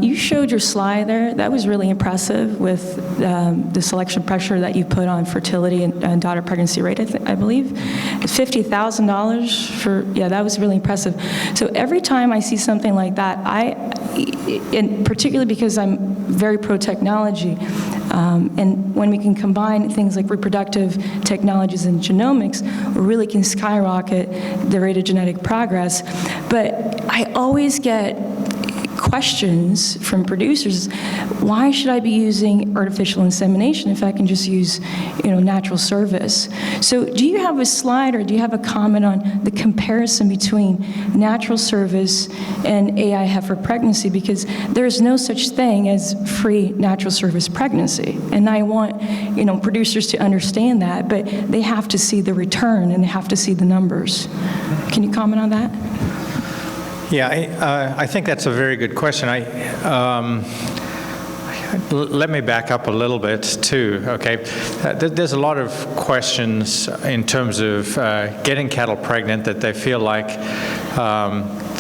You showed your slide there. That was really impressive with the selection pressure that you put on fertility and daughter pregnancy rate, I believe. $50,000 for, yeah, that was really impressive. So every time I see something like that, and particularly because I'm very pro-technology, and when we can combine things like reproductive technologies and genomics, we really can skyrocket the rate of genetic progress. But I always get questions from producers, why should I be using artificial insemination if I can just use, natural service? So do you have a slide or do you have a comment on the comparison between natural service and AI heifer pregnancy? Because there's no such thing as free natural service pregnancy. And I want, producers to understand that, but they have to see the return and they have to see the numbers. Can you comment on that? Yeah, I think that's a very good question. Let me back up a little bit too, okay? There's a lot of questions in terms of getting cattle pregnant that they feel like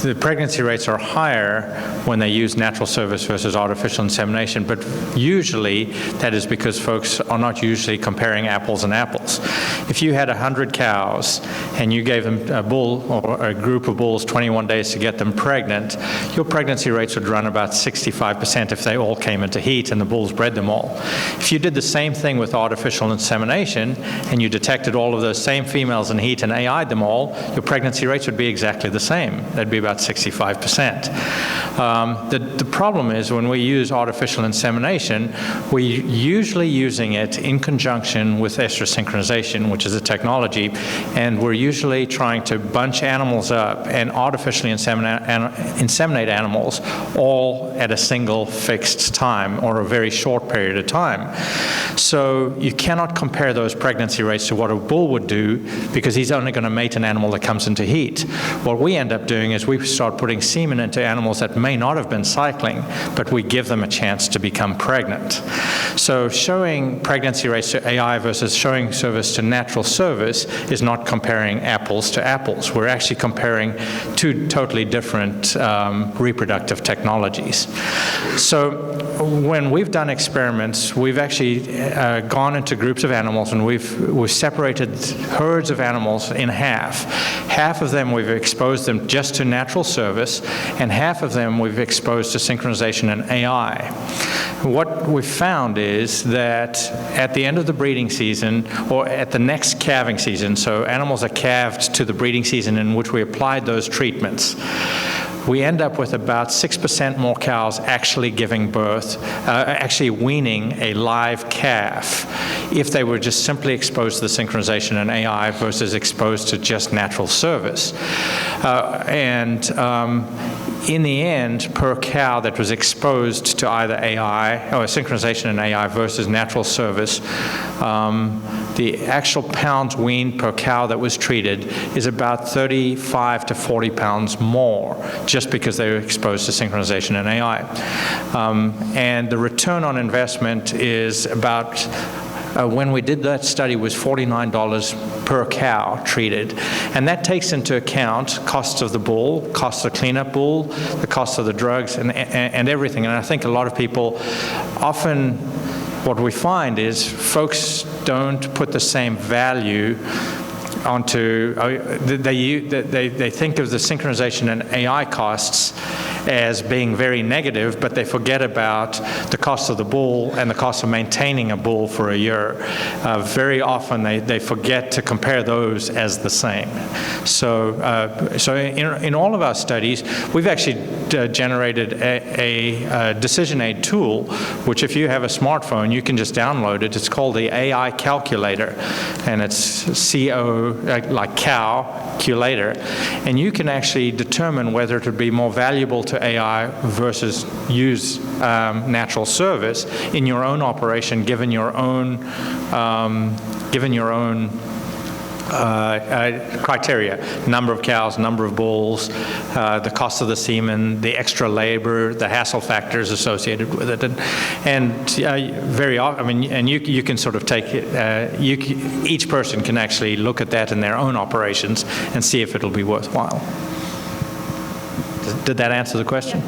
the pregnancy rates are higher when they use natural service versus artificial insemination, but usually that is because folks are not usually comparing apples and apples. If you had 100 cows and you gave them a bull or a group of bulls 21 days to get them pregnant, your pregnancy rates would run about 65% if they all came into heat and the bulls bred them all. If you did the same thing with artificial insemination and you detected all of those same females in heat and AI'd them all, your pregnancy rates would be exactly the same. That'd be about 65%. The problem is when we use artificial insemination, we're usually using it in conjunction with estrus synchronization, which is a technology, and we're usually trying to bunch animals up and artificially inseminate animals all at a single fixed time or a very short period of time. So you cannot compare those pregnancy rates to what a bull would do because he's only going to mate an animal that comes into heat. What we end up doing is we start putting semen into animals that may not have been cycling, but we give them a chance to become pregnant. So showing pregnancy rates to AI versus showing service to natural service is not comparing apples to apples. We're actually comparing two totally different reproductive technologies. So when we've done experiments, we've actually gone into groups of animals and we've separated herds of animals in half. Half of them we've exposed them just to natural service, and half of them we've exposed to synchronization and AI. What we've found is that at the end of the breeding season, or at the next calving season, so animals are calved to the breeding season in which we applied those treatments, we end up with about 6% more cows actually giving birth, actually weaning a live calf if they were just simply exposed to the synchronization and AI versus exposed to just natural service. In the end, per cow that was exposed to either AI or synchronization and AI versus natural service, the actual pounds weaned per cow that was treated is about 35 to 40 pounds more just because they were exposed to synchronization and AI. And the return on investment is about when we did that study was $49 per cow treated. And that takes into account costs of the bull, costs of cleanup bull, the cost of the drugs and everything. And I think a lot of people often, what we find is folks don't put the same value onto, they think of the synchronization and AI costs as being very negative, but they forget about the cost of the bull and the cost of maintaining a bull for a year. Very often they forget to compare those as the same. So in all of our studies, we've actually generated a decision aid tool, which if you have a smartphone, you can just download it. It's called the AI calculator, and it's like cow, culator, and you can actually determine whether it would be more valuable to AI versus use natural service in your own operation, given your own criteria: number of cows, number of bulls, the cost of the semen, the extra labor, the hassle factors associated with it, and very often, I mean, and you can sort of take it. Each person can actually look at that in their own operations and see if it'll be worthwhile. Did that answer the question?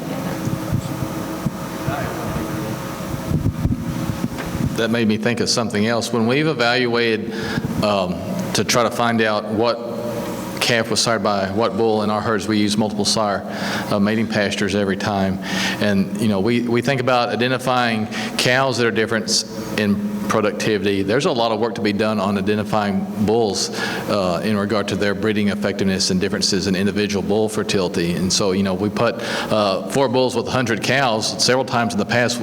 That made me think of something else. When we've evaluated to try to find out what calf was sired by what bull in our herds, we use multiple sire mating pastures every time. And we think about identifying cows that are different in productivity. There's a lot of work to be done on identifying bulls in regard to their breeding effectiveness and differences in individual bull fertility. And so, we put 4 bulls with 100 cows. Several times in the past,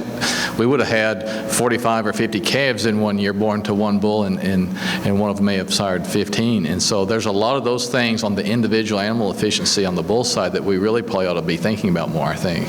we would have had 45 or 50 calves in one year born to one bull, and one of them may have sired 15. And so there's a lot of those things on the individual animal efficiency on the bull side that we really probably ought to be thinking about more, I think.